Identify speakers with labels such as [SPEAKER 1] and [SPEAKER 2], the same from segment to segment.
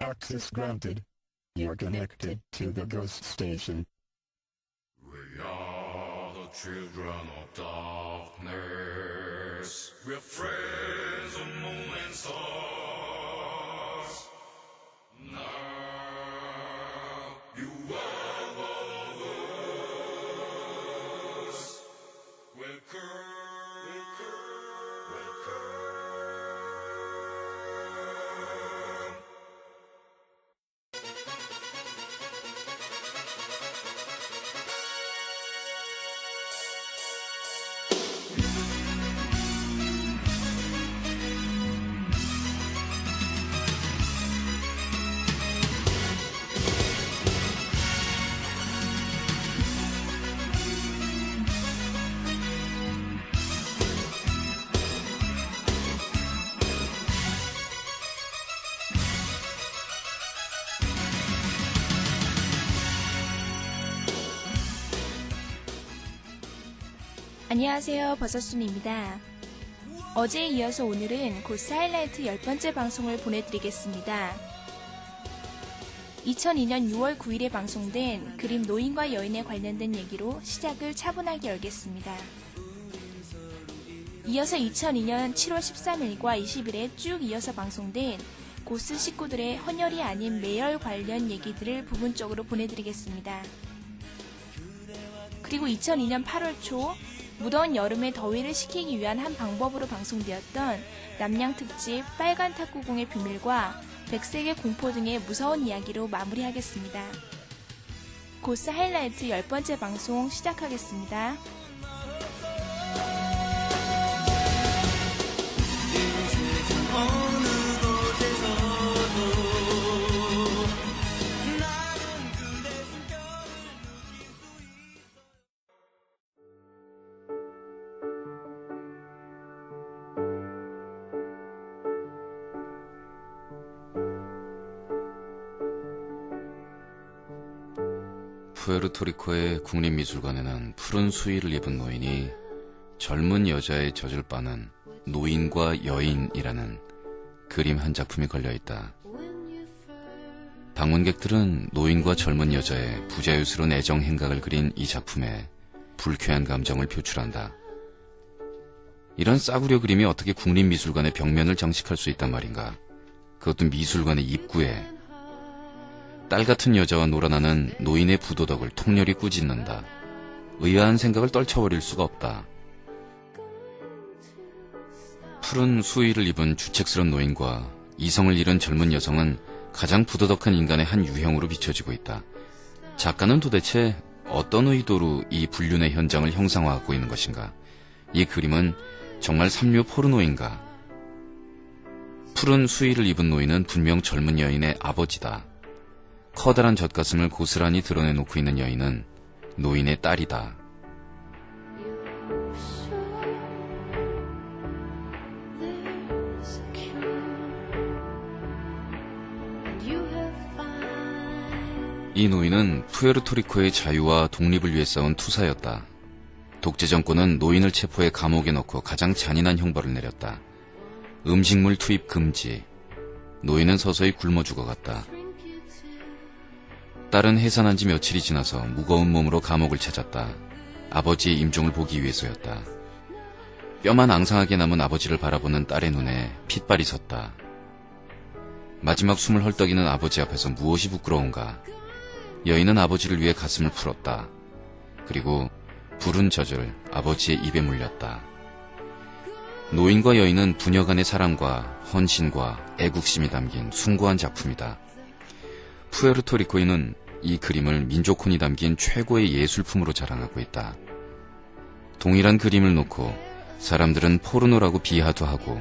[SPEAKER 1] Access granted. You're connected to the ghost station.
[SPEAKER 2] We are the children of darkness. We're friends of moon and stars. Now you are one of us. Welcome.
[SPEAKER 3] 안녕하세요, 버섯순입니다. 어제에 이어서 오늘은 고스 하이라이트 10번째 방송을 보내드리겠습니다. 2002년 6월 9일에 방송된 그림 노인과 여인에 관련된 얘기로 시작을 차분하게 열겠습니다. 이어서 2002년 7월 13일과 20일에 쭉 이어서 방송된 고스 식구들의 헌혈이 아닌 매혈 관련 얘기들을 부분적으로 보내드리겠습니다. 그리고 2002년 8월 초 무더운 여름의 더위를 식히기 위한 한 방법으로 방송되었던 남양 특집 빨간 탁구공의 비밀과 백색의 공포 등의 무서운 이야기로 마무리하겠습니다. 고스 하이라이트 10번째 방송 시작하겠습니다.
[SPEAKER 4] 푸에르토리코의 국립미술관에는 푸른 수의를 입은 노인이 젊은 여자의 젖을 빠는 노인과 여인이라는 그림 한 작품이 걸려있다. 방문객들은 노인과 젊은 여자의 부자유스러운 애정 행각을 그린 이 작품에 불쾌한 감정을 표출한다. 이런 싸구려 그림이 어떻게 국립미술관의 벽면을 장식할 수 있단 말인가? 그것도 미술관의 입구에. 딸 같은 여자와 놀아나는 노인의 부도덕을 통렬히 꾸짖는다. 의아한 생각을 떨쳐버릴 수가 없다. 푸른 수의를 입은 주책스런 노인과 이성을 잃은 젊은 여성은 가장 부도덕한 인간의 한 유형으로 비춰지고 있다. 작가는 도대체 어떤 의도로 이 불륜의 현장을 형상화하고 있는 것인가? 이 그림은 정말 삼류 포르노인가? 푸른 수의를 입은 노인은 분명 젊은 여인의 아버지다. 커다란 젖가슴을 고스란히 드러내놓고 있는 여인은 노인의 딸이다. 이 노인은 푸에르토리코의 자유와 독립을 위해 싸운 투사였다. 독재 정권은 노인을 체포해 감옥에 넣고 가장 잔인한 형벌을 내렸다. 음식물 투입 금지. 노인은 서서히 굶어 죽어갔다. 딸은 해산한 지 며칠이 지나서 무거운 몸으로 감옥을 찾았다. 아버지의 임종을 보기 위해서였다. 뼈만 앙상하게 남은 아버지를 바라보는 딸의 눈에 핏발이 섰다. 마지막 숨을 헐떡이는 아버지 앞에서 무엇이 부끄러운가? 여인은 아버지를 위해 가슴을 풀었다. 그리고 부른 젖을 아버지의 입에 물렸다. 노인과 여인은 부녀 간의 사랑과 헌신과 애국심이 담긴 숭고한 작품이다. 푸에르토리코인은 이 그림을 민족혼이 담긴 최고의 예술품으로 자랑하고 있다. 동일한 그림을 놓고 사람들은 포르노라고 비하도 하고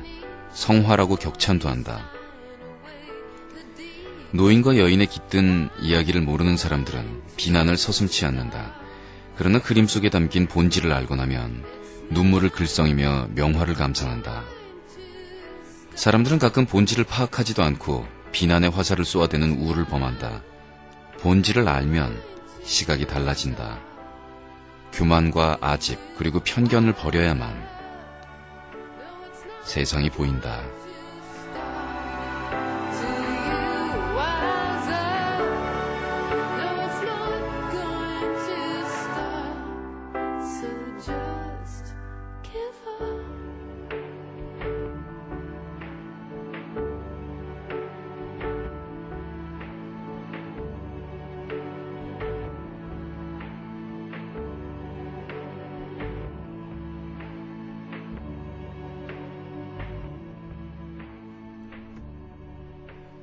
[SPEAKER 4] 성화라고 격찬도 한다. 노인과 여인의 깃든 이야기를 모르는 사람들은 비난을 서슴지 않는다. 그러나 그림 속에 담긴 본질을 알고 나면 눈물을 글썽이며 명화를 감상한다. 사람들은 가끔 본질을 파악하지도 않고 비난의 화살을 쏘아대는 우를 범한다. 본질을 알면 시각이 달라진다. 교만과 아집 그리고 편견을 버려야만 세상이 보인다.
[SPEAKER 3] To you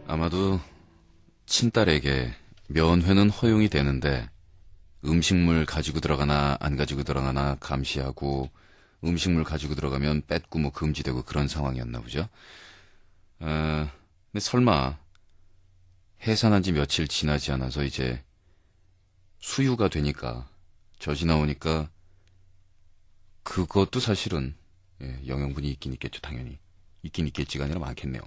[SPEAKER 4] 아마도 친딸에게 면회는 허용이 되는데 음식물 가지고 들어가나 안 가지고 들어가나 감시하고 음식물 가지고 들어가면 뺏고 뭐 금지되고 그런 상황이었나 보죠. 근데 설마 해산한 지 며칠 지나지 않아서 이제 수유가 되니까 젖이 나오니까 그것도 사실은 영양분이 있긴 있겠죠. 당연히 있긴 있겠지가 아니라 많겠네요.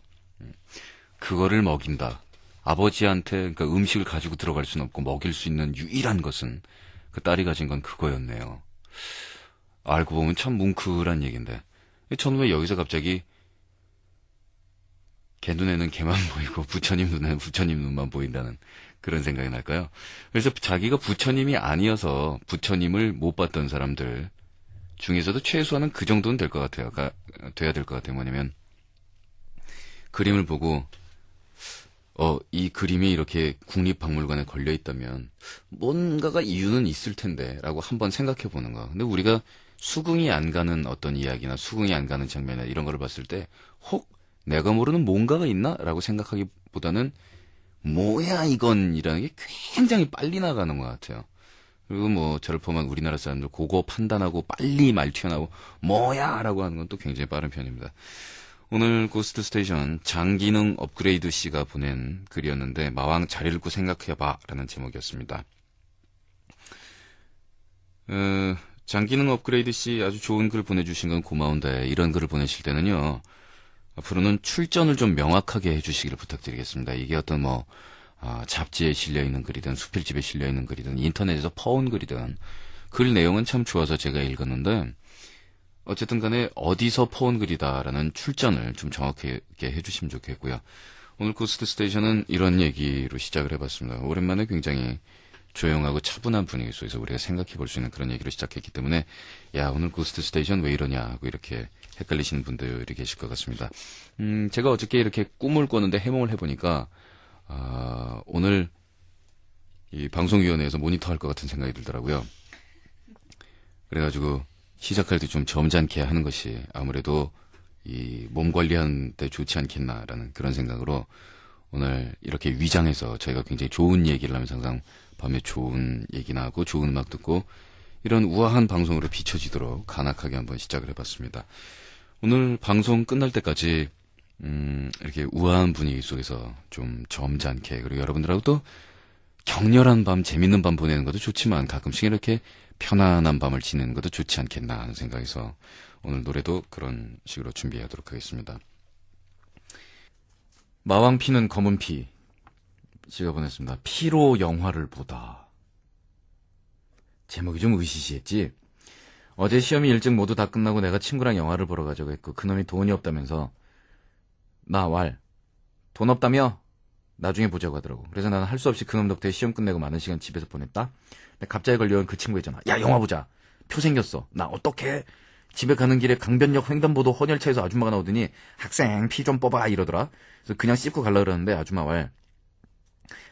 [SPEAKER 4] 그거를 먹인다. 아버지한테 그러니까 음식을 가지고 들어갈 수는 없고 먹일 수 있는 유일한 것은 그 딸이 가진 건 그거였네요. 알고 보면 참 뭉클한 얘기인데 저는 왜 여기서 갑자기 걔 눈에는 걔만 보이고 부처님 눈에는 부처님 눈만 보인다는 그런 생각이 날까요? 그래서 자기가 부처님이 아니어서 부처님을 못 봤던 사람들 중에서도 최소한은 그 정도는 될 것 같아요. 돼야 될 것 같아요. 뭐냐면 그림을 보고 이 그림이 이렇게 국립박물관에 걸려 있다면 뭔가가 이유는 있을 텐데 라고 한번 생각해 보는 거. 근데 우리가 수긍이 안 가는 어떤 이야기나 수긍이 안 가는 장면이나 이런 거를 봤을 때 혹 내가 모르는 뭔가가 있나? 라고 생각하기보다는 뭐야 이건 이라는 게 굉장히 빨리 나가는 것 같아요. 그리고 뭐 저를 포함한 우리나라 사람들 그거 판단하고 빨리 말 튀어나오고 뭐야 라고 하는 건 또 굉장히 빠른 편입니다. 오늘 고스트 스테이션 장기능 업그레이드 씨가 보낸 글이었는데 마왕 잘 읽고 생각해봐 라는 제목이었습니다. 장기능 업그레이드 씨 아주 좋은 글 보내주신 건 고마운데 이런 글을 보내실 때는요. 앞으로는 출전을 좀 명확하게 해주시기를 부탁드리겠습니다. 이게 어떤 잡지에 실려있는 글이든 수필집에 실려있는 글이든 인터넷에서 퍼온 글이든 글 내용은 참 좋아서 제가 읽었는데 어쨌든 간에 어디서 퍼온 글이다라는 출전을 좀 정확하게 해주시면 좋겠고요. 오늘 고스트 스테이션은 이런 얘기로 시작을 해봤습니다. 오랜만에 굉장히 조용하고 차분한 분위기 속에서 우리가 생각해 볼 수 있는 그런 얘기로 시작했기 때문에 야 오늘 고스트 스테이션 왜 이러냐 하고 이렇게 헷갈리시는 분들이 계실 것 같습니다. 제가 어저께 이렇게 꿈을 꿨는데 해몽을 해보니까 오늘 이 방송위원회에서 모니터할 것 같은 생각이 들더라고요. 그래가지고 시작할 때 좀 점잖게 하는 것이 아무래도 이 몸 관리하는 데 좋지 않겠나라는 그런 생각으로 오늘 이렇게 위장해서 저희가 굉장히 좋은 얘기를 하면서 항상 밤에 좋은 얘기나 하고 좋은 음악 듣고 이런 우아한 방송으로 비춰지도록 간악하게 한번 시작을 해봤습니다. 오늘 방송 끝날 때까지 이렇게 우아한 분위기 속에서 좀 점잖게 그리고 여러분들하고 또 격렬한 밤, 재밌는 밤 보내는 것도 좋지만 가끔씩 이렇게 편안한 밤을 지내는 것도 좋지 않겠나 하는 생각에서 오늘 노래도 그런 식으로 준비하도록 하겠습니다. 마왕 피는 검은 피 씨가 보냈습니다. 피로 영화를 보다. 제목이 좀 으시시했지? 어제 시험이 일찍 모두 다 끝나고 내가 친구랑 영화를 보러 가자고 했고 그놈이 돈이 없다면서 나 왈 돈 없다며? 나중에 보자고 하더라고. 그래서 나는 할 수 없이 그놈 덕분에 시험 끝내고 많은 시간 집에서 보냈다. 근데 갑자기 걸려온 그 친구 있잖아. 야 영화 보자. 표 생겼어. 나 어떡해? 집에 가는 길에 강변역 횡단보도 헌혈차에서 아줌마가 나오더니 학생 피 좀 뽑아 이러더라. 그래서 그냥 씹고 갈라 그러는데 아줌마 왈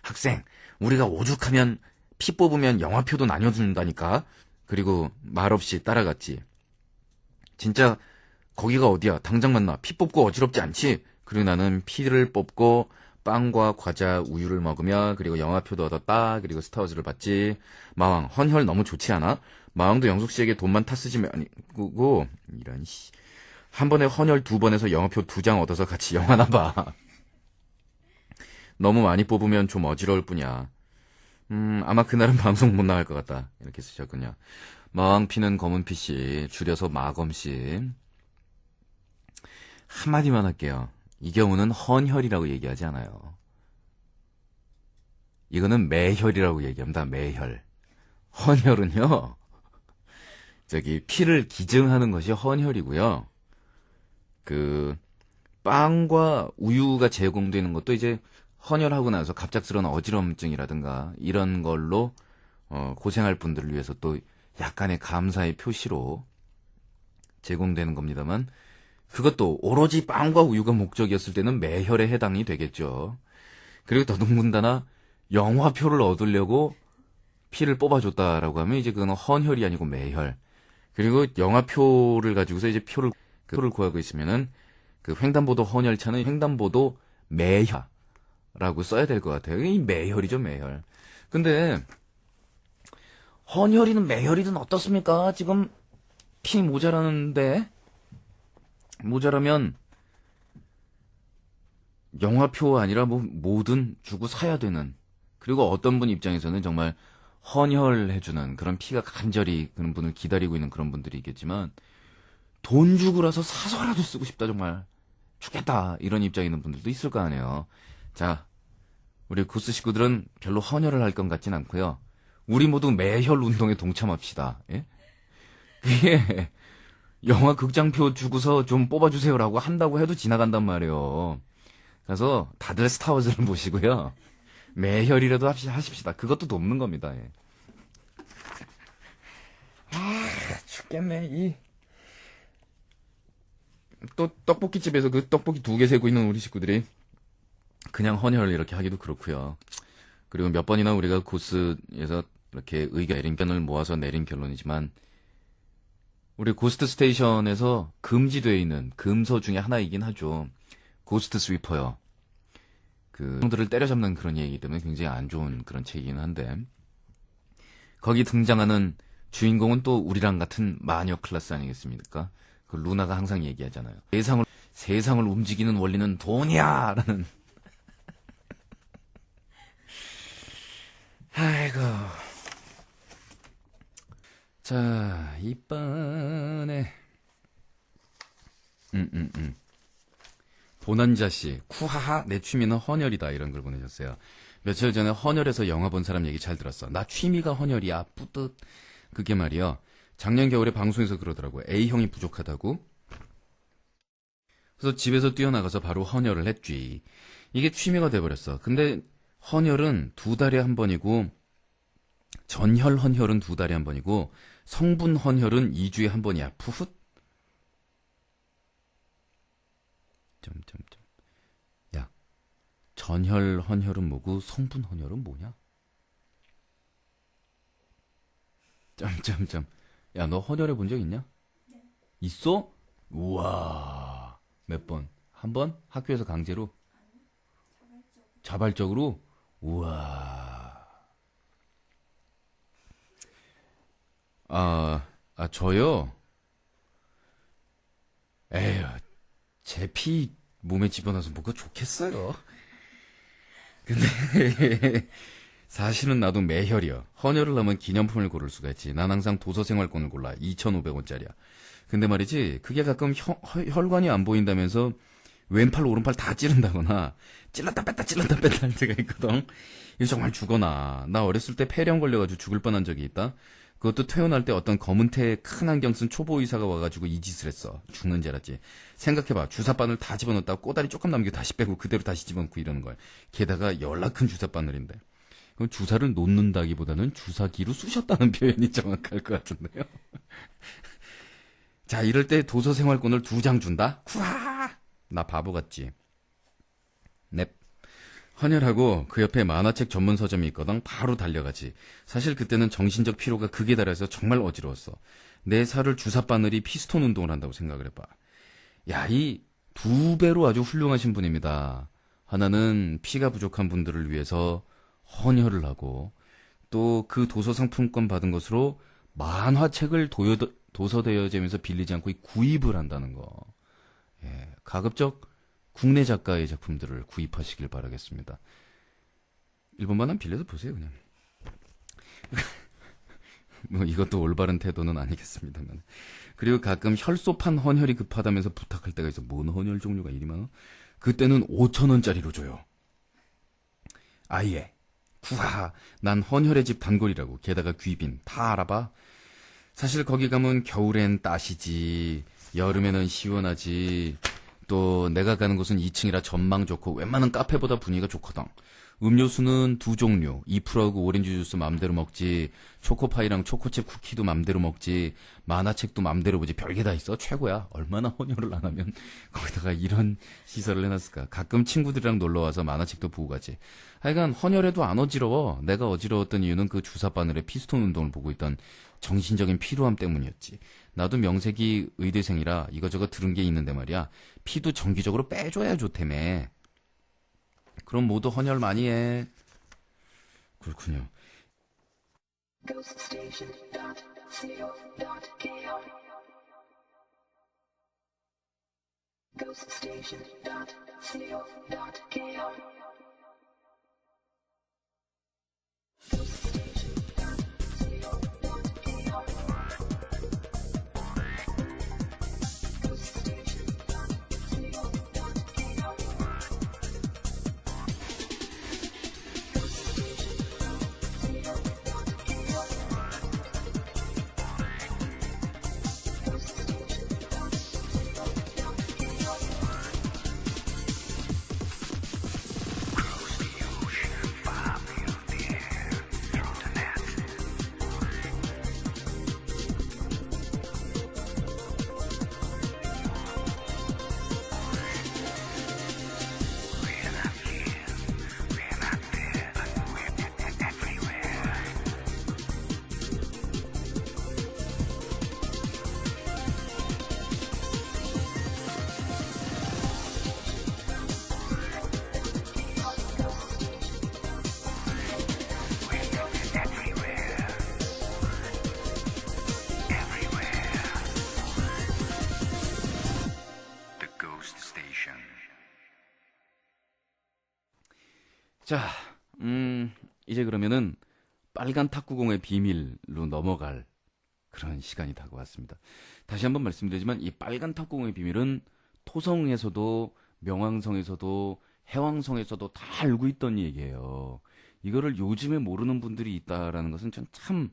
[SPEAKER 4] 학생 우리가 오죽하면 피 뽑으면 영화표도 나눠준다니까. 그리고 말없이 따라갔지. 진짜 거기가 어디야? 당장 만나. 피 뽑고 어지럽지 않지? 그리고 나는 피를 뽑고 빵과 과자, 우유를 먹으며 그리고 영화표도 얻었다. 그리고 스타워즈를 봤지. 마왕 헌혈 너무 좋지 않아? 마왕도 영숙 씨에게 돈만 타 쓰지 말고 이런 씨. 한 번에 헌혈 2번에서 영화표 2장 얻어서 같이 영화나 봐. 너무 많이 뽑으면 좀 어지러울 뿐이야. 아마 그날은 방송 못 나갈 것 같다. 이렇게 쓰셨군요. 마왕 피는 검은 피씨, 줄여서 마검씨. 한마디만 할게요. 이 경우는 헌혈이라고 얘기하지 않아요. 이거는 매혈이라고 얘기합니다. 매혈. 헌혈은요. 피를 기증하는 것이 헌혈이고요. 빵과 우유가 제공되는 것도 이제 헌혈하고 나서 갑작스러운 어지럼증이라든가 이런 걸로 고생할 분들을 위해서 또 약간의 감사의 표시로 제공되는 겁니다만 그것도 오로지 빵과 우유가 목적이었을 때는 매혈에 해당이 되겠죠. 그리고 더더군다나 영화표를 얻으려고 피를 뽑아줬다라고 하면 이제 그건 헌혈이 아니고 매혈. 그리고 영화표를 가지고서 이제 표를 구하고 있으면은 그 횡단보도 헌혈차는 횡단보도 매혈. 라고 써야 될 것 같아요. 이 매혈이죠, 매혈. 근데 헌혈이든 매혈이든 어떻습니까? 지금 피 모자라는데 모자라면 영화표 아니라 뭐 뭐든 주고 사야 되는, 그리고 어떤 분 입장에서는 정말 헌혈해주는 그런 피가 간절히 그런 분을 기다리고 있는 그런 분들이 있겠지만, 돈 주고라서 사서라도 쓰고 싶다, 정말 죽겠다, 이런 입장에 있는 분들도 있을 거 아니에요. 자, 우리 구스 식구들은 별로 헌혈을 할 것 같진 않고요. 우리 모두 매혈 운동에 동참합시다. 예? 그게 영화 극장표 주고서 좀 뽑아주세요라고 한다고 해도 지나간단 말이에요. 그래서 다들 스타워즈를 보시고요. 매혈이라도 하십시다. 그것도 돕는 겁니다. 예. 죽겠네. 또 떡볶이집에서 그 떡볶이 2개 세고 있는 우리 식구들이 그냥 헌혈을 이렇게 하기도 그렇고요. 그리고 몇 번이나 우리가 고스에서 이렇게 의견 내린 견을 모아서 내린 결론이지만, 우리 고스트 스테이션에서 금지되어 있는 금서 중에 하나이긴 하죠. 고스트 스위퍼요. 그 형들을 때려잡는 그런 얘기이기 때문에 굉장히 안 좋은 그런 책이긴 한데, 거기 등장하는 주인공은 또 우리랑 같은 마녀 클래스 아니겠습니까? 그 루나가 항상 얘기하잖아요. 세상을 움직이는 원리는 돈이야! 라는. 아이고. 자, 이번에 보난자씨, 쿠하하, 내 취미는 헌혈이다, 이런 걸 보내셨어요. 며칠 전에 헌혈에서 영화 본 사람 얘기 잘 들었어. 나 취미가 헌혈이야, 뿌듯. 그게 말이요, 작년 겨울에 방송에서 그러더라고. A형이 부족하다고. 그래서 집에서 뛰어나가서 바로 헌혈을 했지. 이게 취미가 돼버렸어. 근데 헌혈은 2달에 한 번이고, 전혈 헌혈은 2달에 한 번이고, 성분 헌혈은 2주에 한 번이야. 푸훗. 야, 전혈 헌혈은 뭐고 성분 헌혈은 뭐냐? 야, 너 헌혈해 본 적 있냐? 네. 있어? 우와. 몇 번? 한 번? 학교에서 강제로? 자발적으로? 우와. 저요? 에휴, 제 피 몸에 집어넣어서 뭐가 좋겠어요. 근데 사실은 나도 매혈이야. 헌혈을 하면 기념품을 고를 수가 있지. 난 항상 도서생활권을 골라. 2,500원짜리야. 근데 말이지, 그게 가끔 혈관이 안 보인다면서 왼팔 오른팔 다 찌른다거나 찔렀다 뺐다 할 때가 있거든. 이거 정말 죽어나. 나 어렸을 때 폐렴 걸려가지고 죽을 뻔한 적이 있다. 그것도 퇴원할 때 어떤 검은테 큰 안경 쓴 초보 의사가 와가지고 이 짓을 했어. 죽는 줄 알았지. 생각해봐. 주사바늘 다 집어넣었다가 꼬다리 조금 남기고 다시 빼고 그대로 다시 집어넣고 이러는 거야. 게다가 연락큰 주사바늘인데. 그럼 주사를 놓는다기보다는 주사기로 쑤셨다는 표현이 정확할 것 같은데요. 자, 이럴 때 도서생활권을 2장 준다? 쿠하! 나 바보 같지? 넵. 헌혈하고 그 옆에 만화책 전문 서점이 있거든. 바로 달려가지. 사실 그때는 정신적 피로가 극에 달해서 정말 어지러웠어. 내 살을 주사바늘이 피스톤 운동을 한다고 생각을 해봐. 야, 이 2배로 아주 훌륭하신 분입니다. 하나는 피가 부족한 분들을 위해서 헌혈을 하고, 또 그 도서 상품권 받은 것으로 만화책을 도서대여점에서 빌리지 않고 구입을 한다는 거. 예, 가급적 국내 작가의 작품들을 구입하시길 바라겠습니다. 일본만한 빌려서 보세요, 그냥. 뭐 이것도 올바른 태도는 아니겠습니다만. 그리고 가끔 혈소판 헌혈이 급하다면서 부탁할 때가 있어. 뭔 헌혈 종류가 이리 많아? 그때는 5,000원짜리로 줘요. 아예. 구하, 난 헌혈의 집 단골이라고. 게다가 귀빈. 다 알아봐. 사실 거기 가면 겨울엔 따시지, 여름에는 시원하지, 또 내가 가는 곳은 2층이라 전망 좋고 웬만한 카페보다 분위기가 좋거든. 음료수는 2종류, 2%하고 오렌지 주스 맘대로 먹지, 초코파이랑 초코칩 쿠키도 맘대로 먹지, 만화책도 맘대로 보지. 별게 다 있어. 최고야. 얼마나 헌혈을 안 하면 거기다가 이런 시설을 해놨을까. 가끔 친구들이랑 놀러와서 만화책도 보고 가지. 하여간 헌혈해도 안 어지러워. 내가 어지러웠던 이유는 그 주사바늘의 피스톤 운동을 보고 있던 정신적인 피로함 때문이었지. 나도 명색이 의대생이라 이거저거 들은 게 있는데 말이야. 피도 정기적으로 빼줘야 좋다며. 그럼 모두 헌혈 많이 해. 그렇군요. 자, 이제 그러면은 빨간 탁구공의 비밀로 넘어갈 그런 시간이 다가왔습니다. 다시 한번 말씀드리지만 이 빨간 탁구공의 비밀은 토성에서도 명왕성에서도 해왕성에서도 다 알고 있던 얘기예요. 이거를 요즘에 모르는 분들이 있다라는 것은 전 참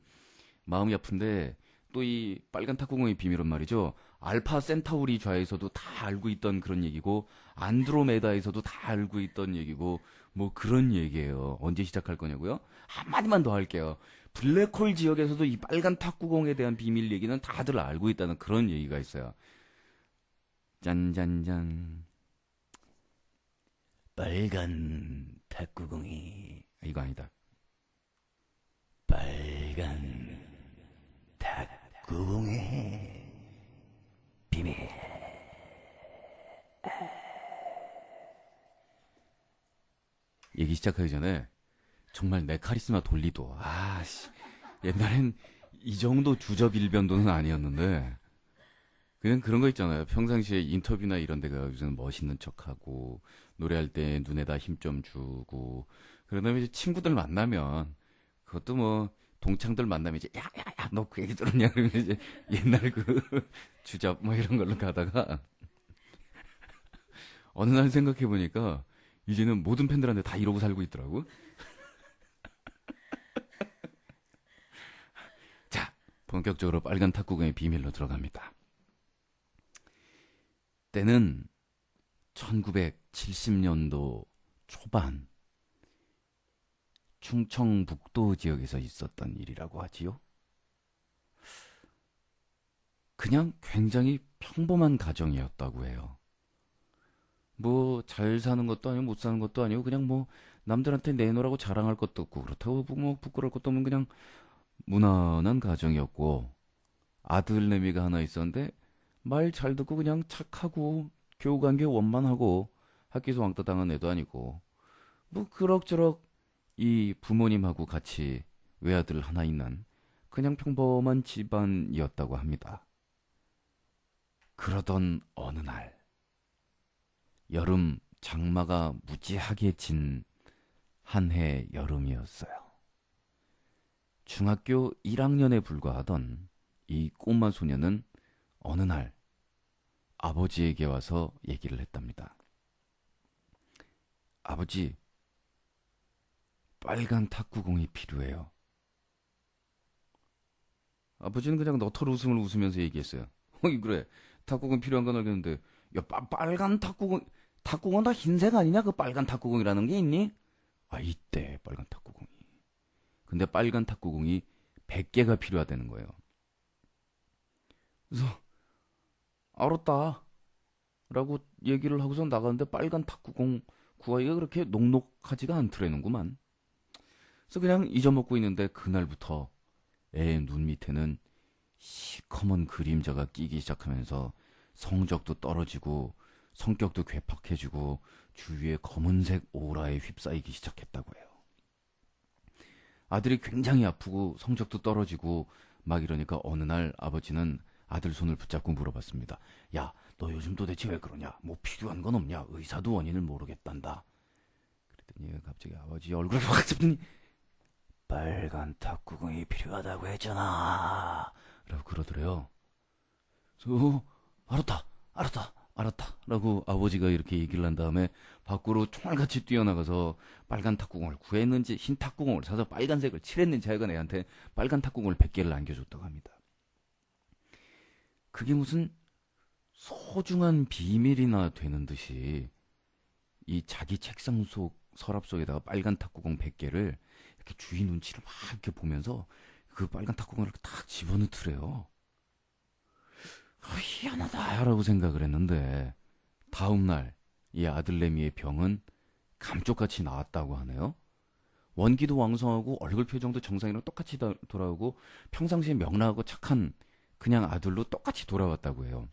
[SPEAKER 4] 마음이 아픈데, 또 이 빨간 탁구공의 비밀은 말이죠, 알파 센타우리 좌에서도 다 알고 있던 그런 얘기고, 안드로메다에서도 다 알고 있던 얘기고, 뭐 그런 얘기예요. 언제 시작할 거냐고요? 한마디만 더 할게요. 블랙홀 지역에서도 이 빨간 탁구공에 대한 비밀 얘기는 다들 알고 있다는 그런 얘기가 있어요. 짠짠짠. 빨간 탁구공이, 이거 아니다. 빨간 탁구공의 비밀. 얘기 시작하기 전에 정말 내 카리스마 돌리도, 옛날엔 이 정도 주접 일변도는 아니었는데, 그냥 그런 거 있잖아요. 평상시에 인터뷰나 이런 데 가서는 멋있는 척하고, 노래할 때 눈에다 힘 좀 주고, 그런 다음에 이제 친구들 만나면, 그것도 뭐, 동창들 만나면 이제, 야, 너 그 얘기 들었냐? 그러면 이제 옛날 그 주접 뭐 이런 걸로 가다가, 어느 날 생각해보니까, 이제는 모든 팬들한테 다 이러고 살고 있더라고. 자, 본격적으로 빨간 탁구공의 비밀로 들어갑니다. 때는 1970년도 초반, 충청북도 지역에서 있었던 일이라고 하지요. 그냥 굉장히 평범한 가정이었다고 해요. 뭐 잘 사는 것도 아니고 못 사는 것도 아니고, 그냥 뭐 남들한테 내놓으라고 자랑할 것도 없고, 그렇다고 뭐 부끄러울 것도 없는 그냥 무난한 가정이었고, 아들내미가 하나 있었는데 말 잘 듣고 그냥 착하고 교우관계 원만하고 학교에서 왕따 당한 애도 아니고, 뭐 그럭저럭 이 부모님하고 같이 외아들 하나 있는 그냥 평범한 집안이었다고 합니다. 그러던 어느 날, 여름 장마가 무지하게 진 한 해 여름이었어요. 중학교 1학년에 불과하던 이 꼬마 소녀는 어느 날 아버지에게 와서 얘기를 했답니다. 아버지, 빨간 탁구공이 필요해요. 아버지는 그냥 너털 웃음을 웃으면서 얘기했어요. 그래, 탁구공 필요한 건 알겠는데, 야, 빨간 탁구공 다 흰색 아니냐? 그 빨간 탁구공이라는 게 있니? 있대, 빨간 탁구공이. 근데 빨간 탁구공이 100개가 필요하다는 거예요. 그래서 알았다 라고 얘기를 하고서 나갔는데, 빨간 탁구공 구하기가 그렇게 녹록하지가 않더라는구만. 그래서 그냥 잊어먹고 있는데, 그날부터 애 눈 밑에는 시커먼 그림자가 끼기 시작하면서 성적도 떨어지고 성격도 괴팍해지고
[SPEAKER 5] 주위에 검은색 오라에 휩싸이기 시작했다고 해요. 아들이 굉장히 아프고 성적도 떨어지고 막 이러니까 어느 날 아버지는 아들 손을 붙잡고 물어봤습니다. 야, 너 요즘 도대체 왜 그러냐? 뭐 필요한 건 없냐? 의사도 원인을 모르겠단다. 그랬더니 갑자기 아버지 얼굴을 확 잡더니 빨간 탁구공이 필요하다고 했잖아 라고 그러더래요. 그래서 알았다 라고 아버지가 이렇게 얘기를 한 다음에 밖으로 총알같이 뛰어나가서 빨간 탁구공을 구했는지 흰 탁구공을 사서 빨간색을 칠했는지 하여간 애한테 빨간 탁구공을 100개를 안겨줬다고 합니다. 그게 무슨 소중한 비밀이나 되는 듯이 이 자기 책상 속 서랍 속에다가 빨간 탁구공 100개를 이렇게 주인 눈치를 막 이렇게 보면서 그 빨간 탁구공을 딱 집어넣더래요. 희한하다라고 생각을 했는데 다음날 이 아들내미의 병은 감쪽같이 나았다고 하네요. 원기도 왕성하고 얼굴 표정도 정상이랑 똑같이 돌아오고 평상시에 명랑하고 착한 그냥 아들로 똑같이 돌아왔다고 해요.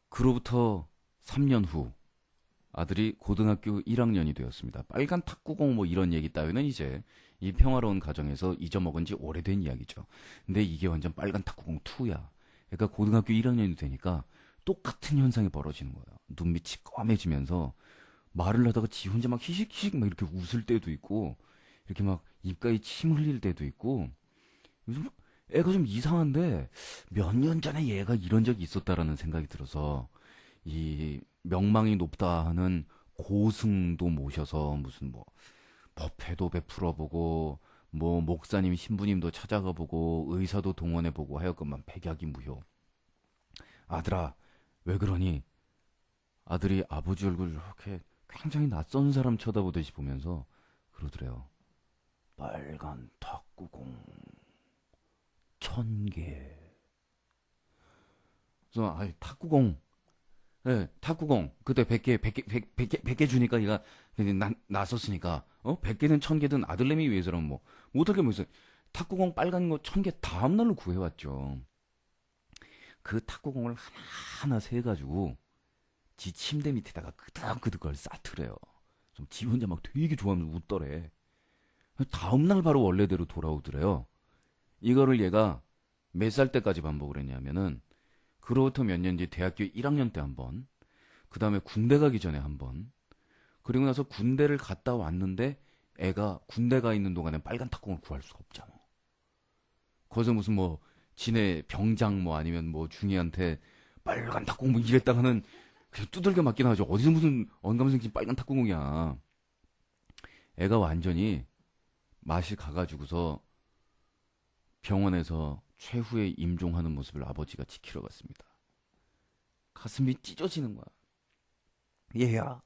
[SPEAKER 5] 그로부터 3년 후 아들이 고등학교 1학년이 되었습니다. 빨간 탁구공 뭐 이런 얘기 따위는 이제 이 평화로운 가정에서 잊어먹은 지 오래된 이야기죠. 근데 이게 완전 빨간 탁구공 2야. 그러니까 고등학교 1학년이 되니까 똑같은 현상이 벌어지는 거예요. 눈밑이 검해지면서 말을 하다가 지 혼자 막 히식히식 막 이렇게 웃을 때도 있고 이렇게 막 입가에 침 흘릴 때도 있고 요즘 애가 좀 이상한데 몇 년 전에 얘가 이런 적이 있었다라는 생각이 들어서 이 명망이 높다 하는 고승도 모셔서 무슨 뭐 법회도 베풀어 보고 뭐 목사님 신부님도 찾아가 보고 의사도 동원해 보고 하여간만 백약이 무효. 아들아 왜 그러니? 아들이 아버지 얼굴을 이렇게 굉장히 낯선 사람 쳐다보듯이 보면서 그러더래요. 빨간 탁구공 1000개. 그래서 탁구공 네, 탁구공 그때 100개 주니까 얘가 나섰으니까 100개든 1000개든 아들내미 위해서라면 뭐 못하게 뭐 있어. 탁구공 빨간 거 1000개 다음날로 구해왔죠. 그 탁구공을 하나하나 세가지고 지 침대 밑에다가 끄덕끄덕 걸 쌓더래요. 좀 지 혼자 막 되게 좋아하면서 웃더래. 다음날 바로 원래대로 돌아오더래요. 이거를 얘가 몇 살 때까지 반복을 했냐면은 그로부터 몇 년 뒤 대학교 1학년 때 한 번, 그 다음에 군대 가기 전에 한 번, 그리고 나서 군대를 갔다 왔는데 애가 군대 가 있는 동안에 빨간 탁구공을 구할 수가 없잖아. 거기서 무슨 뭐 지네 병장 뭐 아니면 뭐 중이한테 빨간 탁구공 뭐 이랬다가는 그냥 두들겨 맞긴 하죠. 어디서 무슨 언감생심 빨간 탁구공이야. 애가 완전히 맛이 가가지고서 병원에서 최후의 임종하는 모습을 아버지가 지키러 갔습니다. 가슴이 찢어지는 거야. 얘야,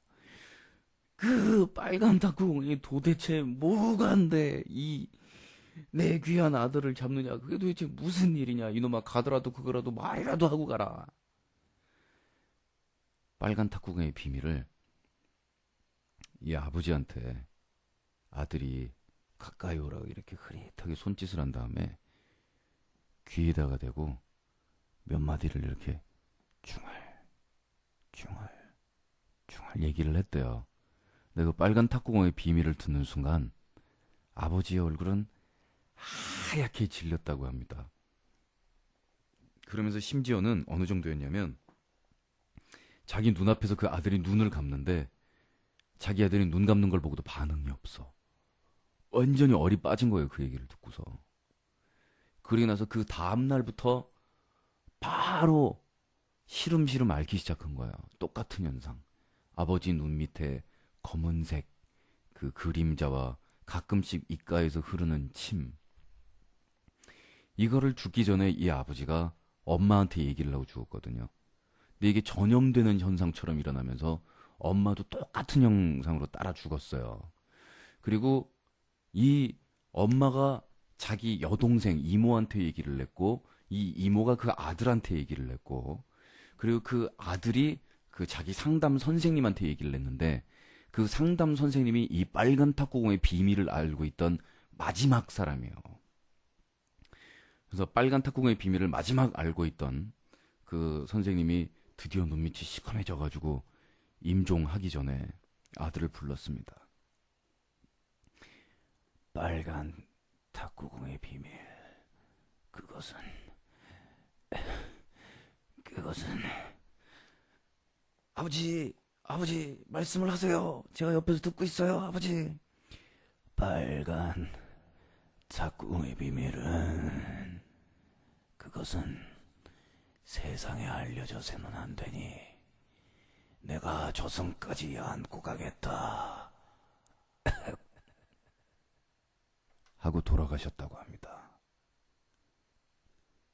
[SPEAKER 5] 그 빨간 탁구공이 도대체 뭐가 안 돼? 내 귀한 아들을 잡느냐? 그게 도대체 무슨 일이냐? 이놈아 가더라도 그거라도 말이라도 하고 가라. 빨간 탁구공의 비밀을 이 아버지한테 아들이 가까이 오라고 이렇게 흐릿하게 손짓을 한 다음에 귀에다가 대고 몇 마디를 이렇게 중얼 얘기를 했대요. 근데 그 빨간 탁구공의 비밀을 듣는 순간 아버지의 얼굴은 하얗게 질렸다고 합니다. 그러면서 심지어는 어느 정도였냐면 자기 눈앞에서 그 아들이 눈을 감는데 자기 아들이 눈 감는 걸 보고도 반응이 없어. 완전히 얼이 빠진 거예요. 그 얘기를 듣고서. 그리고 나서 그 다음날부터 바로 시름시름 앓기 시작한 거야. 똑같은 현상. 아버지 눈 밑에 검은색 그 그림자와 가끔씩 입가에서 흐르는 침. 이거를 죽기 전에 이 아버지가 엄마한테 얘기를 하고 죽었거든요. 근데 이게 전염되는 현상처럼 일어나면서 엄마도 똑같은 형상으로 따라 죽었어요. 그리고 이 엄마가 자기 여동생 이모한테 얘기를 했고 이 이모가 그 아들한테 얘기를 했고 그리고 그 아들이 그 자기 상담 선생님한테 얘기를 했는데 그 상담 선생님이 이 빨간 탁구공의 비밀을 알고 있던 마지막 사람이에요. 그래서 빨간 탁구공의 비밀을 마지막 알고 있던 그 선생님이 드디어 눈밑이 시커매져가지고 임종하기 전에 아들을 불렀습니다. 빨간 탁구공의 비밀. 그것은 아버지 말씀을 하세요. 제가 옆에서 듣고 있어요, 아버지. 빨간 탁구공의 비밀은 그것은 세상에 알려져서는 안 되니 내가 조선까지 안고 가겠다. 하고 돌아가셨다고 합니다.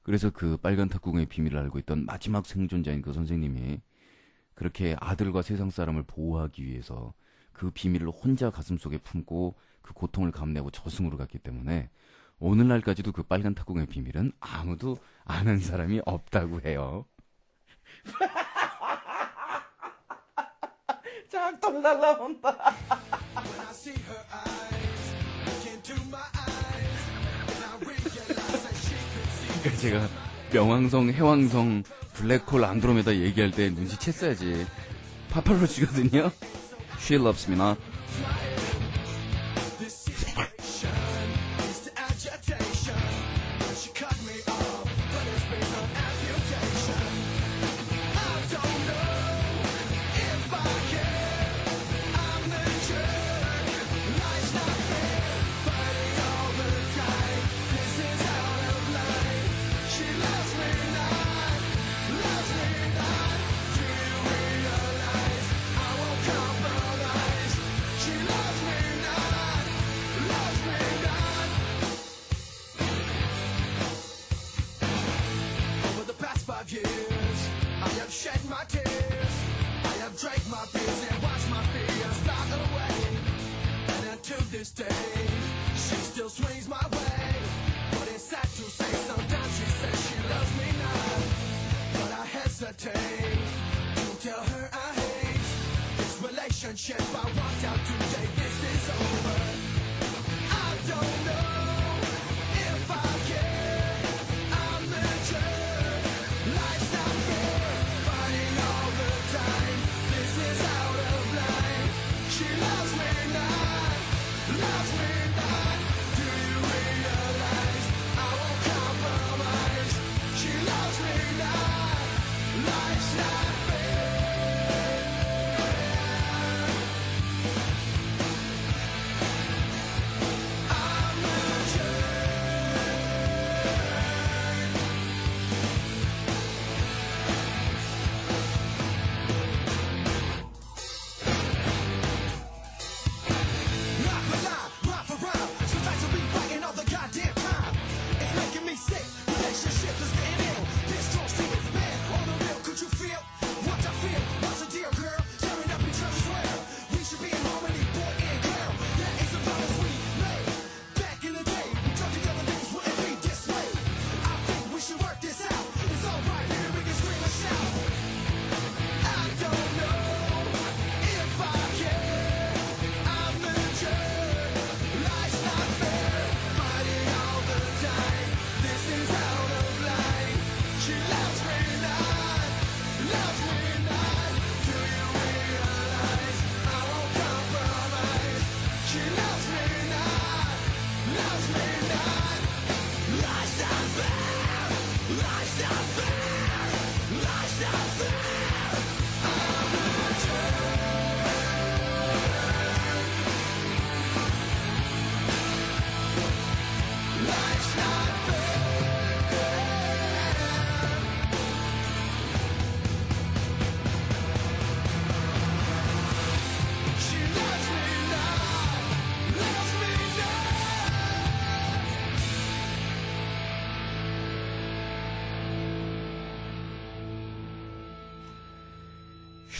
[SPEAKER 5] 그래서 그 빨간 탁구공의 비밀을 알고 있던 마지막 생존자인 그 선생님이 그렇게 아들과 세상 사람을 보호하기 위해서 그 비밀을 혼자 가슴속에 품고 그 고통을 감내고 저승으로 갔기 때문에 오늘날까지도 그 빨간 탁구공의 비밀은 아무도 아는 사람이 없다고 해요. 작동 날라온다. 그러니까 제가 명왕성, 해왕성, 블랙홀, 안드로메다 얘기할 때 눈치챘어야지. 파팔로치거든요. She loves me not.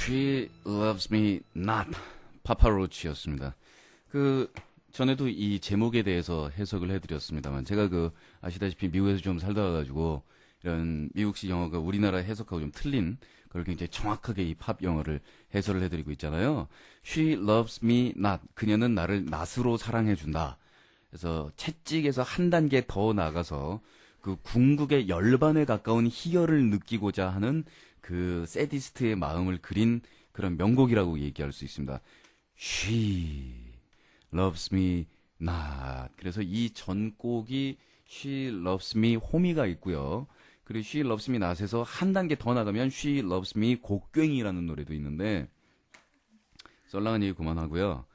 [SPEAKER 5] She loves me not. 파파로치였습니다. 전에도 이 제목에 대해서 해석을 해드렸습니다만, 제가 아시다시피 미국에서 좀 살다 와가지고, 이런 미국식 영어가 우리나라 해석하고 좀 틀린, 그걸 굉장히 정확하게 이 팝 영어를 해설을 해드리고 있잖아요. She loves me not. 그녀는 나를 낫으로 사랑해준다. 그래서 채찍에서 한 단계 더 나가서 그 궁극의 열반에 가까운 희열을 느끼고자 하는 그 세디스트의 마음을 그린 그런 명곡이라고 얘기할 수 있습니다. She loves me not. 그래서 이 전곡이 She loves me 호미가 있고요. 그리고 She loves me not에서 한 단계 더 나가면 She loves me 곡괭이라는 노래도 있는데 썰렁한 얘기 그만하고요.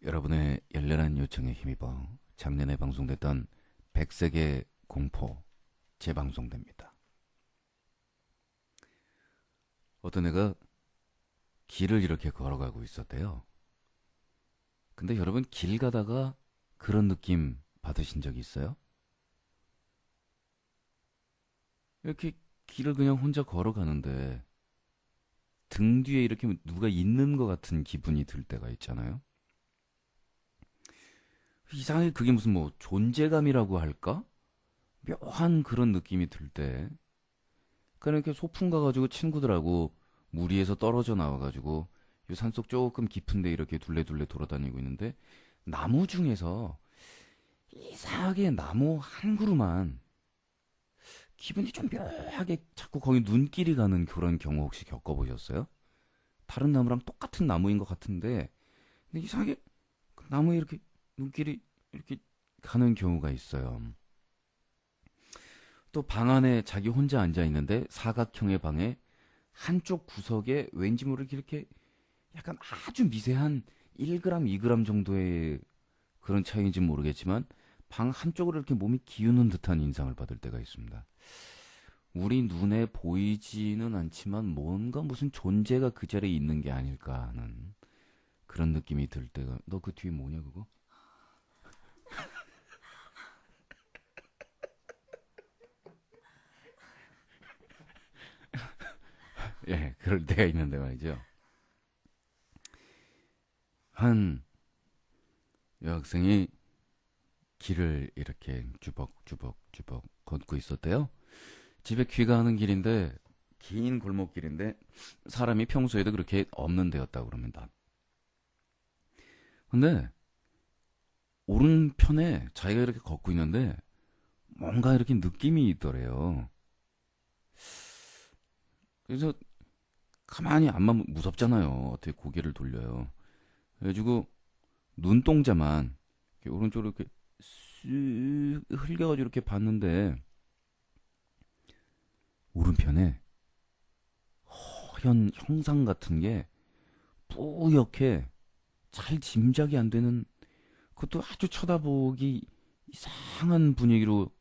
[SPEAKER 5] 여러분의 열렬한 요청에 힘입어 작년에 방송됐던 백색의 공포 재방송됩니다. 어떤 애가 길을 이렇게 걸어가고 있었대요. 근데 여러분 길 가다가 그런 느낌 받으신 적 있어요? 이렇게 길을 그냥 혼자 걸어가는데 등 뒤에 이렇게 누가 있는 것 같은 기분이 들 때가 있잖아요. 이상하게 그게 무슨 뭐 존재감이라고 할까? 묘한 그런 느낌이 들 때 그냥 이렇게 소풍 가가지고 친구들하고 무리에서 떨어져 나와가지고 이 산속 조금 깊은데 이렇게 둘레둘레 돌아다니고 있는데 나무 중에서 이상하게 나무 한 그루만 기분이 좀 묘하게 자꾸 거기 눈길이 가는 그런 경우 혹시 겪어보셨어요? 다른 나무랑 똑같은 나무인 것 같은데 근데 이상하게 그 나무에 이렇게 눈길이 이렇게 가는 경우가 있어요. 또 방 안에 자기 혼자 앉아 있는데 사각형의 방에 한쪽 구석에 왠지 모르게 이렇게 약간 아주 미세한 1g, 2g 정도의 그런 차이인지 모르겠지만 방 한쪽으로 이렇게 몸이 기우는 듯한 인상을 받을 때가 있습니다. 우리 눈에 보이지는 않지만 뭔가 무슨 존재가 그 자리에 있는 게 아닐까 하는 그런 느낌이 들 때가. 너 그 뒤에 뭐냐 그거? 예, 그럴 때가 있는데 말이죠. 한 여학생이 길을 이렇게 주벅주벅 걷고 있었대요. 집에 귀가하는 길인데 긴 골목길인데 사람이 평소에도 그렇게 없는 데였다고 그럽니다. 근데 오른편에 자기가 이렇게 걷고 있는데 뭔가 이렇게 느낌이 있더래요. 그래서 가만히 안만 무섭잖아요. 어떻게 고개를 돌려요. 그래가지고 눈동자만 이렇게 오른쪽으로 이렇게 쓱 흘겨가지고 이렇게 봤는데 오른편에 허연 형상 같은 게 뿌옇게 잘 짐작이 안 되는 그것도 아주 쳐다보기 이상한 분위기로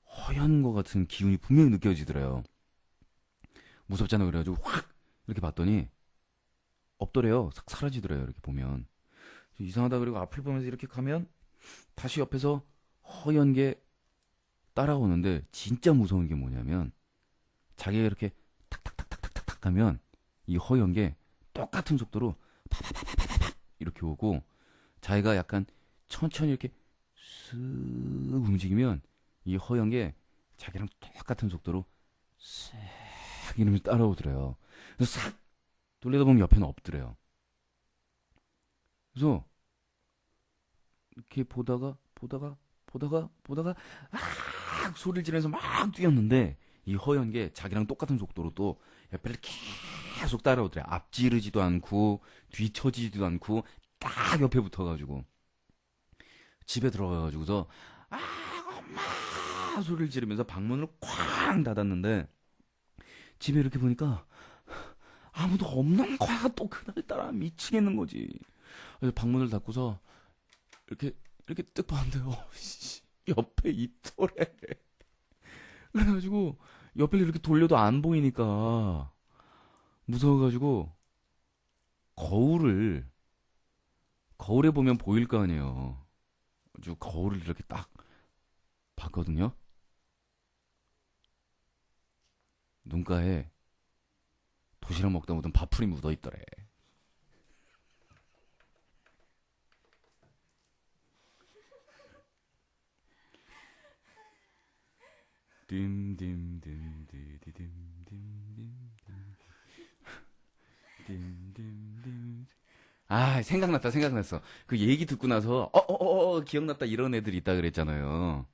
[SPEAKER 5] 허연 것 같은 기운이 분명히 느껴지더래요. 무섭잖아요. 그래가지고 확 이렇게 봤더니 없더래요. 싹 사라지더래요. 이렇게 보면 이상하다. 그리고 앞을 보면서 이렇게 가면 다시 옆에서 허연 게 따라오는데 진짜 무서운 게 뭐냐면 자기가 이렇게 탁탁탁탁탁탁 하면 이 허연 게 똑같은 속도로 파파파파파팍 이렇게 오고 자기가 약간 천천히 이렇게 쓱 움직이면 이 허연 게 자기랑 똑같은 속도로 쓱 이러면서 따라오더래요. 그래서 싹 돌려다보면 옆에는 없더래요. 그래서 이렇게 보다가 막 소리를 지르면서 막 뛰었는데 이 허연 게 자기랑 똑같은 속도로 또 옆에를 계속 따라오더래. 앞지르지도 않고 뒤처지지도 않고 딱 옆에 붙어가지고 집에 들어가가지고서 아 엄마 소리를 지르면서 방문을 쾅 닫았는데 집에 이렇게 보니까 아무도 없는 거야. 또 그날따라 미치겠는 거지. 그래서 방문을 닫고서 이렇게 뜩 봤는데 옆에 있더래. 그래가지고 옆을 이렇게 돌려도 안 보이니까 무서워가지고 거울에 보면 보일 거 아니에요. 아주 거울을 이렇게 딱 봤거든요. 눈가에 도시락 먹다 보던 밥풀이 묻어있더래. 딤딤딤디디딤딤딤 생각났어. 그 얘기 듣고 나서, 기억났다, 이런 애들 있다 그랬잖아요.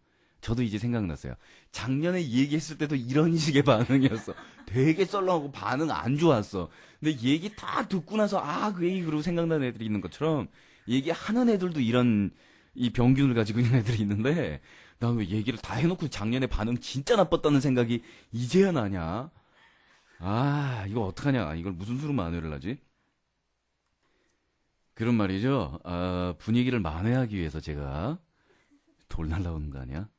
[SPEAKER 5] 저도 이제 생각났어요. 작년에 이 얘기했을 때도 이런 식의 반응이었어. 되게 썰렁하고 반응 안 좋았어. 근데 얘기 다 듣고 나서, 그 얘기 그러고 생각나는 애들이 있는 것처럼, 얘기하는 애들도 이런, 이 병균을 가지고 있는 애들이 있는데, 나 왜 얘기를 다 해놓고 작년에 반응 진짜 나빴다는 생각이 이제야 나냐? 이거 어떡하냐? 이걸 무슨 수로 만회를 하지? 그런 말이죠. 분위기를 만회하기 위해서 제가 돌 날라오는 거 아니야?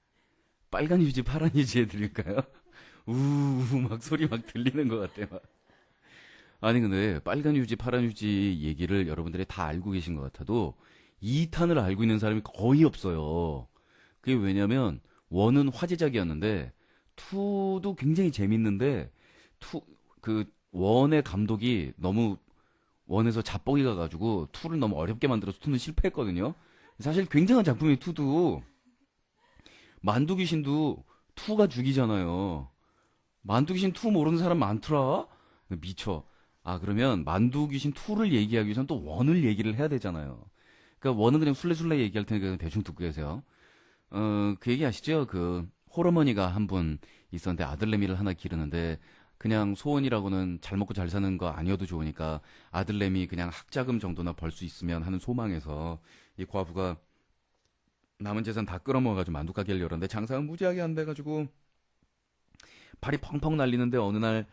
[SPEAKER 5] 빨간 휴지, 파란 휴지 해드릴까요? 막 소리 막 들리는 것 같아. 막. 아니 근데 빨간 휴지, 파란 휴지 얘기를 여러분들이 다 알고 계신 것 같아도 2탄을 알고 있는 사람이 거의 없어요. 그게 왜냐면 1은 화제작이었는데 2도 굉장히 재밌는데 1의 감독이 너무 1에서 자뻑이 가가지고 2를 너무 어렵게 만들어서 2는 실패했거든요. 사실 굉장한 작품이 2도 만두귀신도 2가 죽이잖아요. 만두귀신 2 모르는 사람 많더라? 미쳐. 그러면 만두귀신 2를 얘기하기 위해서는 또 1을 얘기를 해야 되잖아요. 그러니까 1은 그냥 술래술래 얘기할 테니까 대충 듣고 계세요. 그 얘기 아시죠? 그 홀어머니가 한 분 있었는데 아들내미를 하나 기르는데 그냥 소원이라고는 잘 먹고 잘 사는 거 아니어도 좋으니까 아들내미 그냥 학자금 정도나 벌 수 있으면 하는 소망에서 이 과부가 남은 재산 다 끌어모아가지고 만두가게를 열었는데 장사가 무지하게 안 돼가지고 발이 펑펑 날리는데 어느 날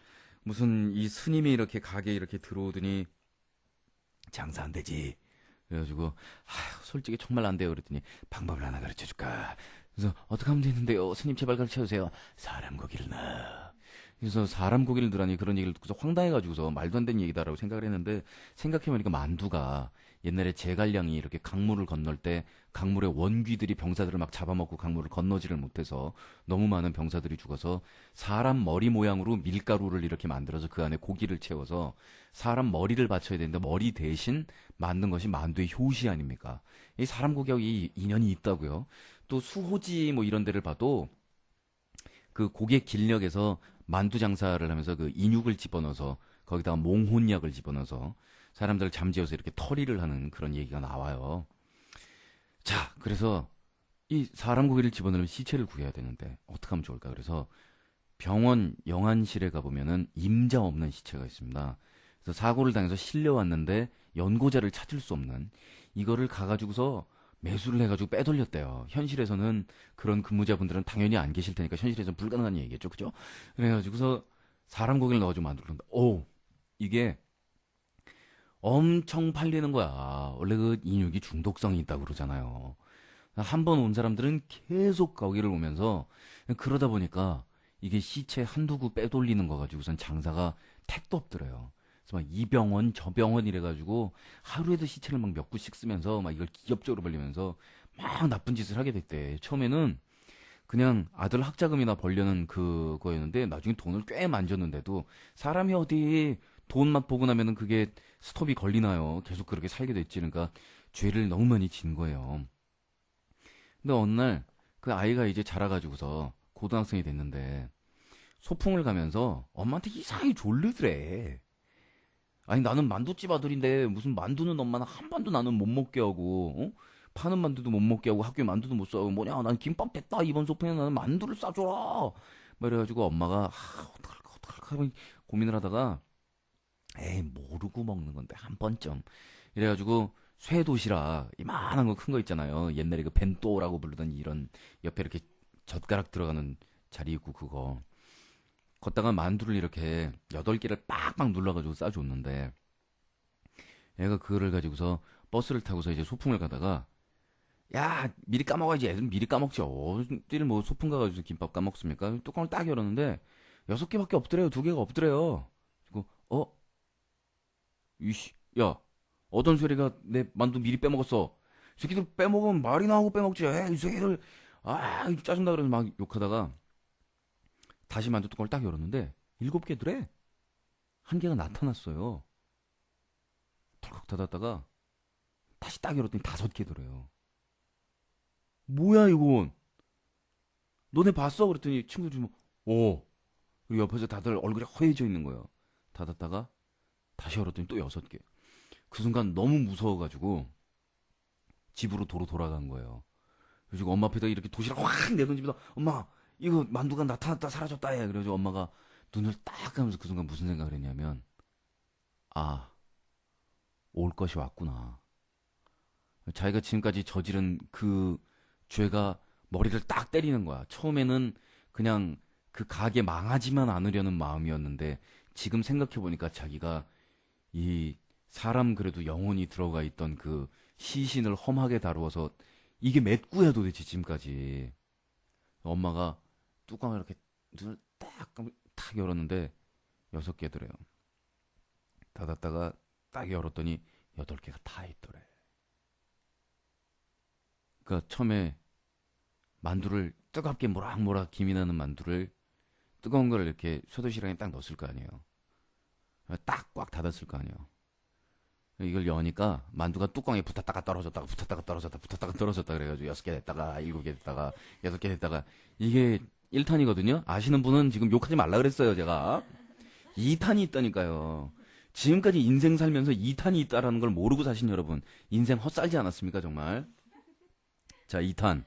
[SPEAKER 5] 무슨 이 스님이 이렇게 가게에 이렇게 들어오더니 장사 안 되지. 그래가지고 솔직히 정말 안 돼요. 그랬더니 방법을 하나 가르쳐줄까. 그래서 어떻게 하면 되는데요. 스님 제발 가르쳐주세요. 사람 고기를 넣어. 그래서 사람 고기를 넣으라니 그런 얘기를 듣고서 황당해가지고서 말도 안 되는 얘기다라고 생각을 했는데 생각해보니까 만두가 옛날에 제갈량이 이렇게 강물을 건널 때 강물의 원귀들이 병사들을 막 잡아먹고 강물을 건너지를 못해서 너무 많은 병사들이 죽어서 사람 머리 모양으로 밀가루를 이렇게 만들어서 그 안에 고기를 채워서 사람 머리를 받쳐야 되는데 머리 대신 만든 것이 만두의 효시 아닙니까? 이 사람 고기하고 이 인연이 있다고요. 또 수호지 뭐 이런 데를 봐도 그 고개 길녘에서 만두 장사를 하면서 그 인육을 집어넣어서 거기다가 몽혼약을 집어넣어서 사람들을 잠재워서 이렇게 털이를 하는 그런 얘기가 나와요. 자, 그래서 이 사람 고기를 집어넣으면 시체를 구해야 되는데 어떻게 하면 좋을까? 그래서 병원 영안실에 가보면은 임자 없는 시체가 있습니다. 그래서 사고를 당해서 실려왔는데 연고자를 찾을 수 없는 이거를 가가지고서 매수를 해가지고 빼돌렸대요. 현실에서는 그런 근무자분들은 당연히 안 계실 테니까 현실에서는 불가능한 얘기겠죠, 그죠? 그래가지고서 사람 고기를 넣어가지고 만들었는데, 이게 엄청 팔리는 거야. 원래 그 인육이 중독성이 있다고 그러잖아요. 한 번 온 사람들은 계속 거기를 오면서 그러다 보니까 이게 시체 한두 구 빼돌리는 거 가지고선 장사가 택도 없더래요. 그래서 막 이 병원 저 병원 이래가지고 하루에도 시체를 막 몇 구씩 쓰면서 막 이걸 기업적으로 벌리면서 막 나쁜 짓을 하게 됐대. 처음에는 그냥 아들 학자금이나 벌려는 그거였는데 나중에 돈을 꽤 만졌는데도 사람이 어디 돈만 보고 나면은 그게 스톱이 걸리나요? 계속 그렇게 살게 됐지. 그러니까 죄를 너무 많이 진 거예요. 근데 어느 날 그 아이가 이제 자라가지고서 고등학생이 됐는데 소풍을 가면서 엄마한테 이상하게 졸르더래. 아니 나는 만두집 아들인데 무슨 만두는 엄마는 한 번도 나는 못 먹게 하고 파는 만두도 못 먹게 하고 학교에 만두도 못 싸고 뭐냐 난 김밥 됐다 이번 소풍에 나는 만두를 싸줘라 말해가지고 엄마가 어떡할까 고민을 하다가 에이 모르고 먹는 건데 한 번쯤 이래가지고 쇠도시락 이만한 거 큰 거 있잖아요. 옛날에 그 벤또라고 부르던 이런 옆에 이렇게 젓가락 들어가는 자리 있고 그거 걷다가 만두를 이렇게 8개를 빡빡 눌러가지고 싸줬는데 애가 그거를 가지고서 버스를 타고서 이제 소풍을 가다가 야 미리 까먹어야지. 애들은 미리 까먹지. 어딜 뭐 소풍 가가지고 김밥 까먹습니까? 뚜껑을 딱 열었는데 6개밖에 없더래요. 2개가 없더래요. 그리고 이씨 야 어떤 소리가 내 만두 미리 빼먹었어. 이 새끼들 빼먹으면 말이나 하고 빼먹지. 이 새끼들 짜증나. 그러면서 막 욕하다가 다시 만두 뚜껑을 딱 열었는데 7개더래. 1개가 나타났어요. 덜컥 닫았다가 다시 딱 열었더니 5개더래요. 뭐야 이건? 너네 봤어? 그랬더니 친구들이 그리고 옆에서 다들 얼굴이 허해져 있는 거예요. 닫았다가 다시 열었더니 또 6개. 그 순간 너무 무서워가지고 집으로 도로 돌아간 거예요. 그래가지고 엄마 앞에다 이렇게 도시락 확 내던지면서 엄마 이거 만두가 나타났다 사라졌다 해. 그래가지고 엄마가 눈을 딱 감으면서 그 순간 무슨 생각을 했냐면 아, 올 것이 왔구나. 자기가 지금까지 저지른 그 죄가 머리를 딱 때리는 거야. 처음에는 그냥 그 가게 망하지만 않으려는 마음이었는데 지금 생각해보니까 자기가 이 사람 그래도 영혼이 들어가 있던 그 시신을 험하게 다루어서 이게 몇 구야 도대체 지금까지. 엄마가 뚜껑을 이렇게 눈을 딱 열었는데 6개더래요. 닫았다가 딱 열었더니 8개가 다 있더래. 그러니까 처음에 만두를 뜨겁게 모락모락 김이 나는 만두를 뜨거운 걸 이렇게 소도시락에 딱 넣었을 거 아니에요. 딱 꽉 닫았을 거 아니에요. 이걸 여니까 만두가 뚜껑에 붙었다가 떨어졌다가 붙었다가 떨어졌다 붙었다가 떨어졌다 그래가지고 6개 됐다가 7개 됐다가 6개 됐다가 이게 1탄이거든요. 아시는 분은 지금 욕하지 말라 그랬어요 제가. 2탄이 있다니까요. 지금까지 인생 살면서 2탄이 있다라는 걸 모르고 사신 여러분 인생 헛살지 않았습니까 정말. 자 2탄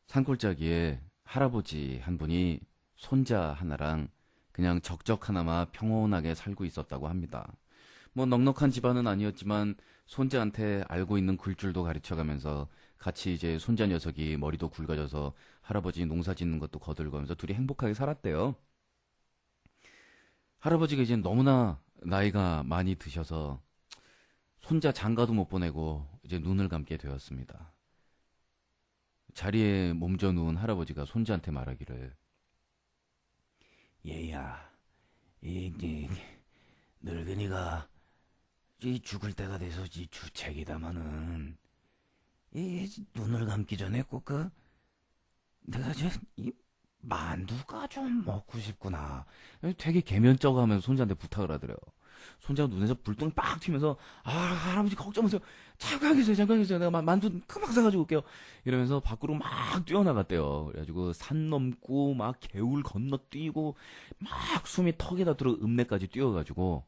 [SPEAKER 5] 산골짜기에 할아버지 한 분이 손자 하나랑 그냥 적적하나마 평온하게 살고 있었다고 합니다. 뭐 넉넉한 집안은 아니었지만 손자한테 알고 있는 굴줄도 가르쳐가면서 같이 이제 손자 녀석이 머리도 굵어져서 할아버지 농사 짓는 것도 거들거면서 둘이 행복하게 살았대요. 할아버지가 이제 너무나 나이가 많이 드셔서 손자 장가도 못 보내고 이제 눈을 감게 되었습니다. 자리에 몸져 누운 할아버지가 손자한테 말하기를 얘야, 이 늙은이가 이 죽을 때가 돼서 이 주책이다마는 이 눈을 감기 전에 꼭 내가 이 만두가 좀 먹고 싶구나. 되게 개면쩍어 하면서 손자한테 부탁을 하더래요. 손자가 눈에서 불똥이 빡 튀면서 할아버지 걱정 마세요. 잠깐 계세요. 내가 만두 금방 사가지고 올게요. 이러면서 밖으로 막 뛰어나갔대요. 그래가지고 산 넘고 막 개울 건너뛰고 막 숨이 턱에다 들어 읍내까지 뛰어가지고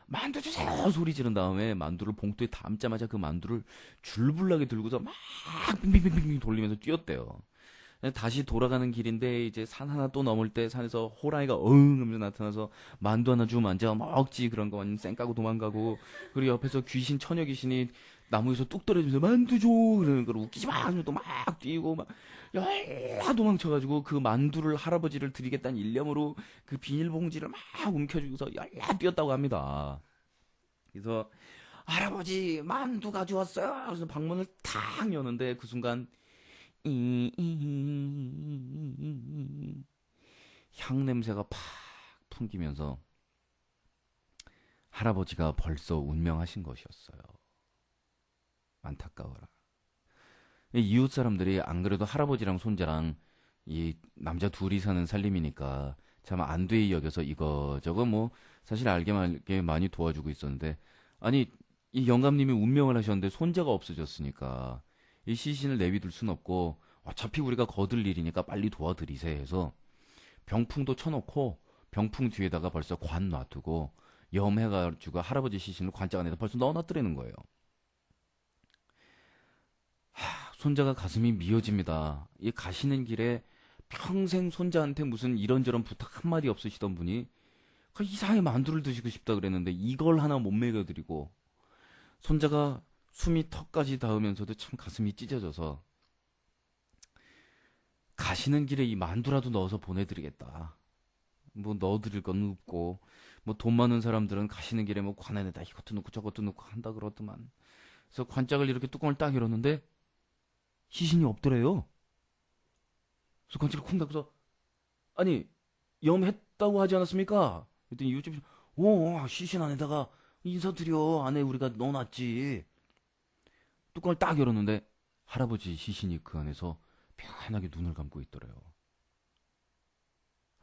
[SPEAKER 5] 만두 주세요 소리 지른 다음에 만두를 봉투에 담자마자 그 만두를 줄불나게 들고서 막 빙빙빙빙 돌리면서 뛰었대요. 다시 돌아가는 길인데 이제 산 하나 또 넘을 때 산에서 호랑이가 하면서 나타나서 만두 하나 주면 앉아 먹지 그런 거 완전 쌩 까고 도망가고 그리고 옆에서 귀신 처녀 귀신이 나무에서 뚝 떨어지면서 만두 줘 그러는 걸 웃기지 마 하면서 또 막 뛰고 막 열라 도망쳐가지고 그 만두를 할아버지를 드리겠다는 일념으로 그 비닐봉지를 막 움켜쥐고서 열라 뛰었다고 합니다. 그래서 할아버지 만두 가져왔어요. 그래서 방문을 탁 여는데 그 순간 향 냄새가 팍 풍기면서 할아버지가 벌써 운명하신 것이었어요. 안타까워라. 이웃 사람들이 안 그래도 할아버지랑 손자랑 이 남자 둘이 사는 살림이니까 참 안되이 여겨서 이거저거 뭐 사실 알게 말게 많이 도와주고 있었는데 아니 이 영감님이 운명을 하셨는데 손자가 없어졌으니까 이 시신을 내비둘 순 없고 어차피 우리가 거들 일이니까 빨리 도와드리세 해서 병풍도 쳐놓고 병풍 뒤에다가 벌써 관 놔두고 염해가지고 할아버지 시신을 관짝 안에다 벌써 넣어놨더라는 거예요. 손자가 가슴이 미어집니다. 이 가시는 길에 평생 손자한테 무슨 이런저런 부탁 한마디 없으시던 분이 이상하게 만두를 드시고 싶다 그랬는데 이걸 하나 못 먹여드리고 손자가 숨이 턱까지 닿으면서도 참 가슴이 찢어져서 가시는 길에 이 만두라도 넣어서 보내드리겠다. 뭐 넣어드릴 건 없고 뭐 돈 많은 사람들은 가시는 길에 뭐 관 안에다 이것도 넣고 저것도 넣고 한다 그러더만. 그래서 관짝을 이렇게 뚜껑을 딱 열었는데 시신이 없더래요. 그래서 관짝을 쿵 닫고서 아니 염했다고 하지 않았습니까? 그랬더니 이웃집이 시신 안에다가 인사드려 안에 우리가 넣어놨지. 뚜껑을 딱 열었는데 할아버지 시신이 그 안에서 편하게 눈을 감고 있더래요.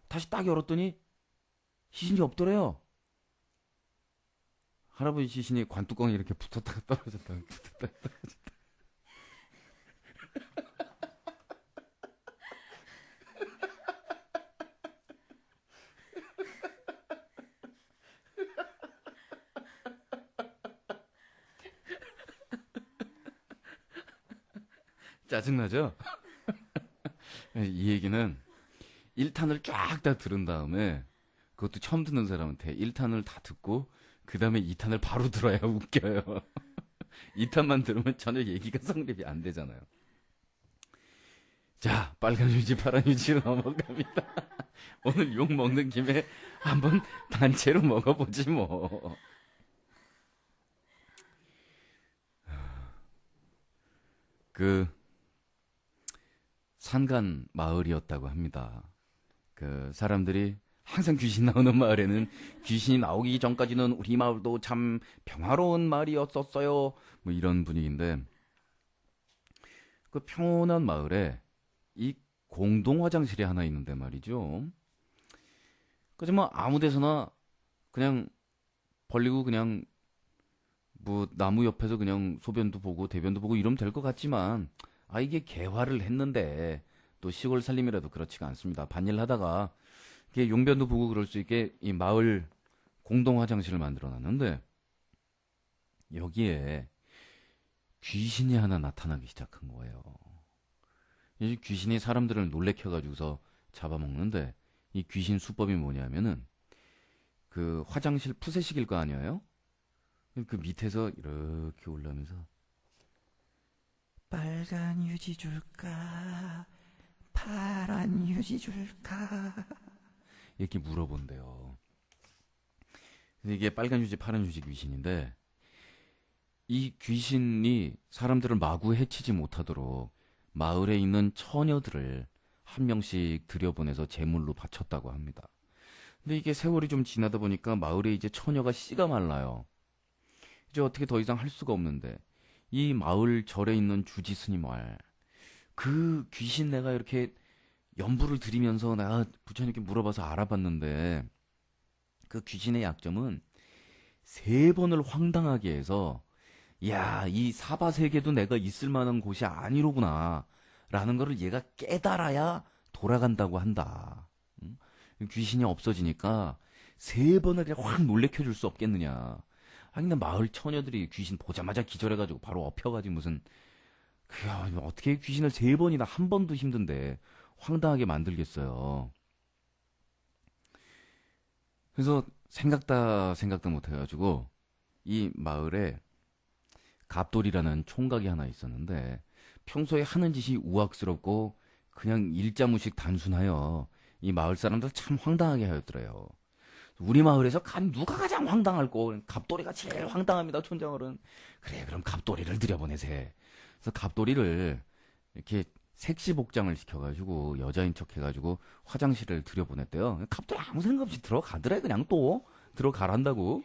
[SPEAKER 5] 다시 딱 열었더니 시신이 없더래요. 할아버지 시신이 관뚜껑에 이렇게 붙었다가 떨어졌다가 붙었다가 떨어졌다가 짜증나죠? 이 얘기는 1탄을 쫙 다 들은 다음에, 그것도 처음 듣는 사람한테 1탄을 다 듣고 그 다음에 2탄을 바로 들어야 웃겨요. 2탄만 들으면 전혀 얘기가 성립이 안 되잖아요. 자, 빨간 휴지 파란 휴지로 넘어갑니다. 오늘 욕 먹는 김에 한번 단체로 먹어보지 뭐. 그 산간 마을이었다고 합니다. 그 사람들이 항상 귀신 나오는 마을에는 귀신이 나오기 전까지는 우리 마을도 참 평화로운 마을이었었어요. 뭐 이런 분위기인데, 그 평온한 마을에 이 공동 화장실이 하나 있는데 말이죠. 그지 뭐 아무 데서나 그냥 벌리고 그냥 뭐 나무 옆에서 그냥 소변도 보고 대변도 보고 이러면 될 것 같지만, 아 이게 개화를 했는데 또 시골 살림이라도 그렇지가 않습니다. 반일 하다가 이게 용변도 보고 그럴 수 있게 이 마을 공동 화장실을 만들어 놨는데, 여기에 귀신이 하나 나타나기 시작한 거예요. 이 귀신이 사람들을 놀래켜가지고서 잡아먹는데, 이 귀신 수법이 뭐냐면은 그 화장실 푸세식일 거 아니에요? 그 밑에서 이렇게 올라오면서 빨간 휴지 줄까? 파란 휴지 줄까? 이렇게 물어본대요. 이게 빨간 휴지, 파란 휴지 귀신인데, 이 귀신이 사람들을 마구 해치지 못하도록 마을에 있는 처녀들을 한 명씩 들여보내서 제물로 바쳤다고 합니다. 근데 이게 세월이 좀 지나다 보니까 마을에 이제 처녀가 씨가 말라요. 이제 어떻게 더 이상 할 수가 없는데, 이 마을 절에 있는 주지 스님 말, 그 귀신 내가 이렇게 연부를 드리면서 내가 부처님께 물어봐서 알아봤는데, 그 귀신의 약점은 3번을 황당하게 해서, 야, 이 사바세계도 내가 있을 만한 곳이 아니로구나 라는 거를 얘가 깨달아야 돌아간다고 한다. 귀신이 없어지니까 3번을 확 놀래켜줄 수 없겠느냐. 근데 마을 처녀들이 귀신 보자마자 기절해가지고 바로 엎혀가지고 무슨, 어떻게 귀신을 3번이나 한 번도 힘든데 황당하게 만들겠어요. 그래서 생각도 못해가지고 이 마을에 갑돌이라는 총각이 하나 있었는데, 평소에 하는 짓이 우악스럽고 그냥 일자무식 단순하여 이 마을 사람들 참 황당하게 하였더래요. 우리 마을에서 누가 가장 황당할꼬? 갑돌이가 제일 황당합니다, 촌장어른. 그래, 그럼 갑돌이를 들여보내세. 그래서 갑돌이를 이렇게 색시 복장을 시켜가지고 여자인 척 해가지고 화장실을 들여보냈대요. 갑돌이 아무 생각 없이 들어가더래. 그냥 또 들어가란다고.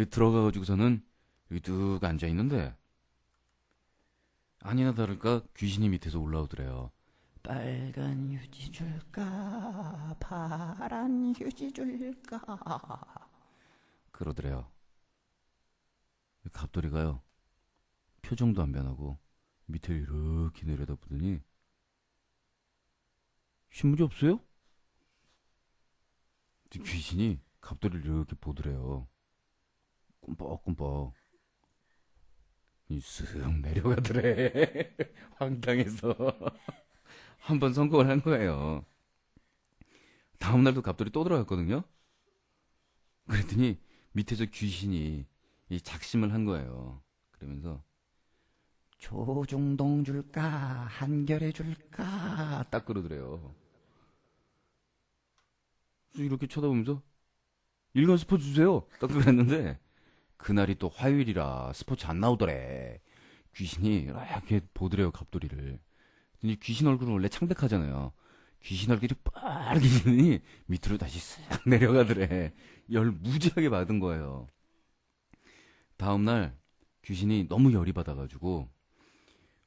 [SPEAKER 5] 들어가가지고서는 여기 뚝 앉아있는데, 아니나 다를까 귀신이 밑에서 올라오더래요. 빨간 휴지 줄까? 파란 휴지 줄까? 그러더래요. 갑돌이가요, 표정도 안 변하고 밑에 이렇게 내려다보더니, 신문지 없어요? 귀신이 갑돌이를 이렇게 보더래요. 꿈뻑꿈뻑. 쓱 내려가더래. 황당해서. 한번 성공을 한 거예요. 다음날도 갑돌이 또 들어갔거든요. 그랬더니 밑에서 귀신이 이 작심을 한 거예요. 그러면서 조중동 줄까? 한결에 줄까? 딱 그러더래요. 이렇게 쳐다보면서 일간 스포 주세요. 딱 그랬는데, 그날이 또 화요일이라 스포츠 안 나오더래. 귀신이 이렇게 보더래요, 갑돌이를. 귀신 얼굴은 원래 창백하잖아요. 귀신 얼굴이 빨개지더니 밑으로 다시 싹 내려가더래. 열 무지하게 받은 거예요. 다음날 귀신이 너무 열이 받아가지고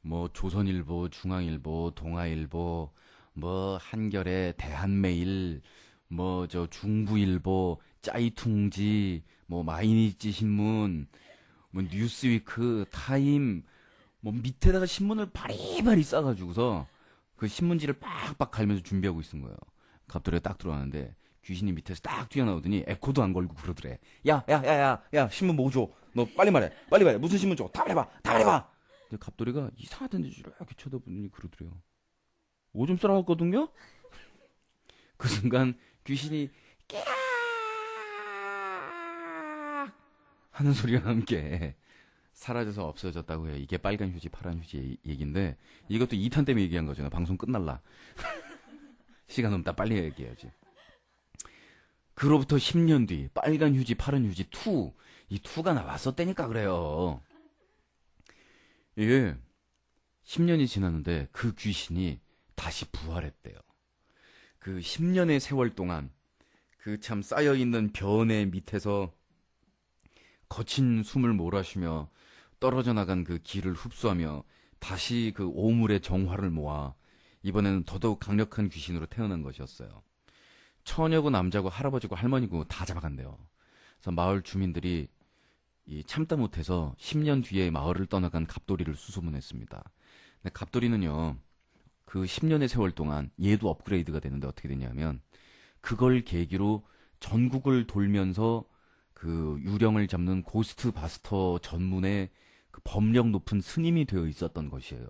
[SPEAKER 5] 뭐 조선일보, 중앙일보, 동아일보, 뭐 한겨레, 대한매일, 뭐 저 중부일보, 짜이퉁지, 뭐 마이니치 신문, 뭐 뉴스위크, 타임, 뭐 밑에다가 신문을 바리바리 싸가지고서 그 신문지를 빡빡 갈면서 준비하고 있은 거예요. 갑돌이가 딱 들어가는데 귀신이 밑에서 딱 뛰어나오더니 에코도 안 걸고 그러더래. 야, 신문 뭐 줘? 너 빨리 말해. 무슨 신문 줘? 다 말해봐. 근데 갑돌이가 이상하던 데 이렇게 쳐다보더니 그러더래요. 오줌 싸러 갔거든요? 그 순간 귀신이 깨악 하는 소리와 함께 사라져서 없어졌다고 해요. 이게 빨간 휴지, 파란 휴지 얘기인데 이것도 2탄 때문에 얘기한 거잖아. 방송 끝날라. 시간 넘다 빨리 얘기해야지. 그로부터 10년 뒤 빨간 휴지, 파란 휴지 2. 이 2가 나왔었다니까 그래요. 이게 10년이 지났는데 그 귀신이 다시 부활했대요. 그 10년의 세월 동안 그 참 쌓여있는 변의 밑에서 거친 숨을 몰아쉬며 떨어져 나간 그 길을 흡수하며 다시 그 오물의 정화를 모아 이번에는 더더욱 강력한 귀신으로 태어난 것이었어요. 처녀고 남자고 할아버지고 할머니고 다 잡아간대요. 그래서 마을 주민들이 이 참다 못해서 10년 뒤에 마을을 떠나간 갑돌이를 수소문했습니다. 근데 갑돌이는요, 그 10년의 세월 동안 얘도 업그레이드가 되는데 어떻게 되냐면 그걸 계기로 전국을 돌면서 그 유령을 잡는 고스트 바스터 전문의 그 법력 높은 스님이 되어 있었던 것이에요.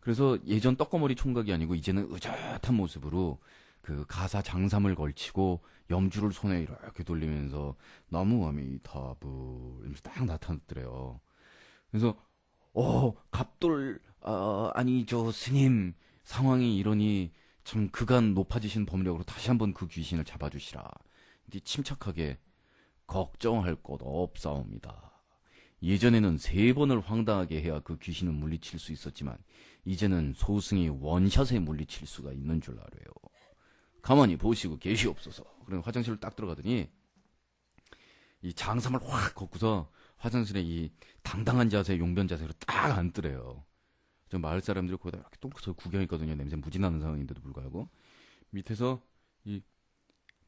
[SPEAKER 5] 그래서 예전 떡거머리 총각이 아니고 이제는 의젓한 모습으로 그 가사 장삼을 걸치고 염주를 손에 이렇게 돌리면서 나무아미타불 이러면서 딱 나타났더래요. 그래서 갑돌 아니 저 스님 상황이 이러니 참 그간 높아지신 법력으로 다시 한번 그 귀신을 잡아주시라. 이제 침착하게 걱정할 것 없사옵니다. 예전에는 3번을 황당하게 해야 그 귀신을 물리칠 수 있었지만 이제는 소승이 원샷에 물리칠 수가 있는 줄 알아요. 가만히 보시고 계시옵소서. 그래서 화장실을 딱 들어가더니 이 장삼을 확 걷고서 화장실에 이 당당한 자세, 용변 자세로 딱 앉더래요. 저 마을 사람들이 거기다 이렇게 똥커서 구경했거든요. 냄새 무지 나는 상황인데도 불구하고 밑에서 이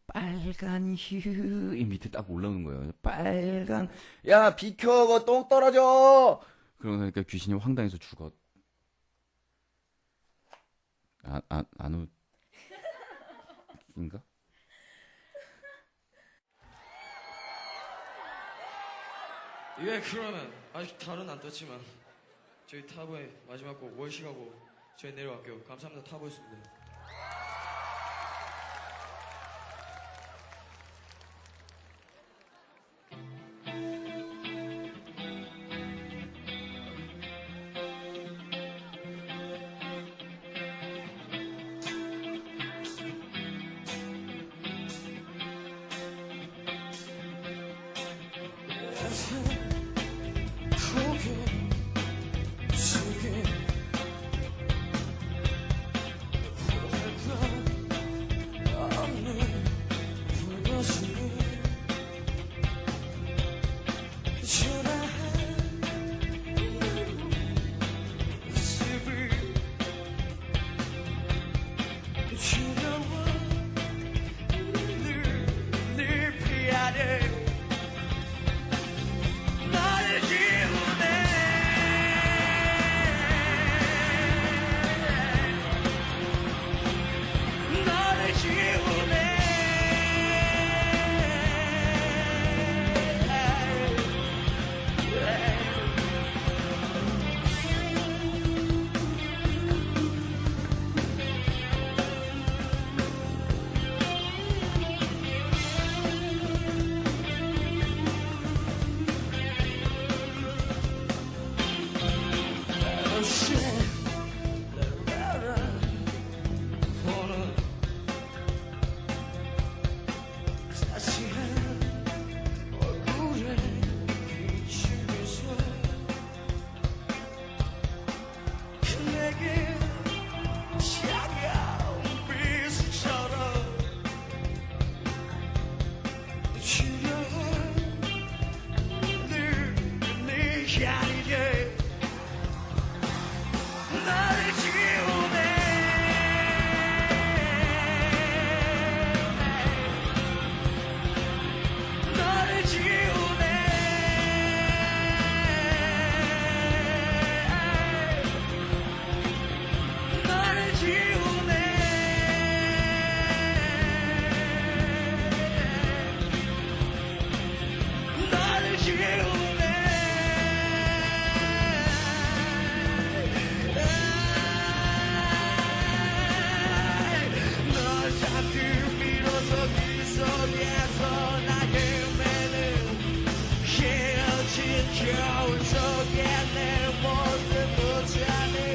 [SPEAKER 5] 빨간 휴 이 밑에 딱 올라오는 거예요. 빨간 야 비켜 그 똥 떨어져. 그러고 나니까 귀신이 황당해서 죽어. 안우 인가?
[SPEAKER 6] 예, 그러면 아직 달은 안 떴지만 저희 타보의 마지막 곡 월식하고 저희 내려갈게요. 감사합니다. 타보였습니다. 미워서 속에서 나의 매는 헤어진 겨울 속에 내 모습 못하는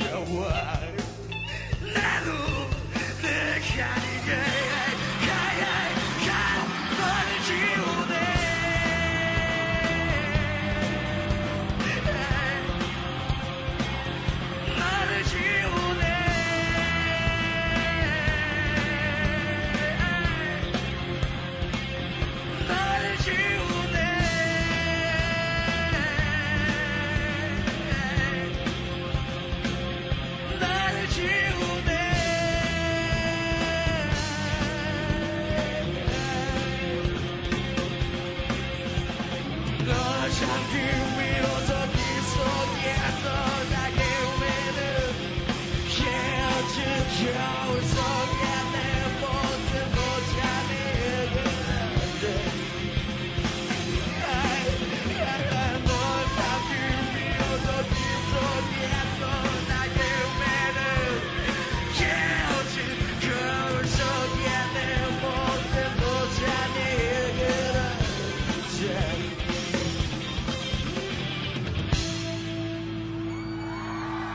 [SPEAKER 6] 그런 나도 내가 네게 너를 지우네 너를 지우네 너를 지우네 나를 지우네 너 잠기 위로서 깊숙이서 나의 외는 헤어진 겨울 속에 내 모습 못하는 너 잠기 위로서 깊숙이서 나의 외는 헤어진 겨울 속에 내 모습 못하는 그런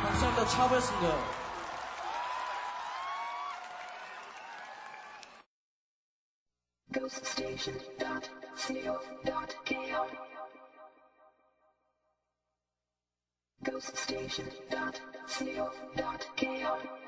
[SPEAKER 6] 감사합니다. 차보였습니다.
[SPEAKER 7] ghoststation.co.kr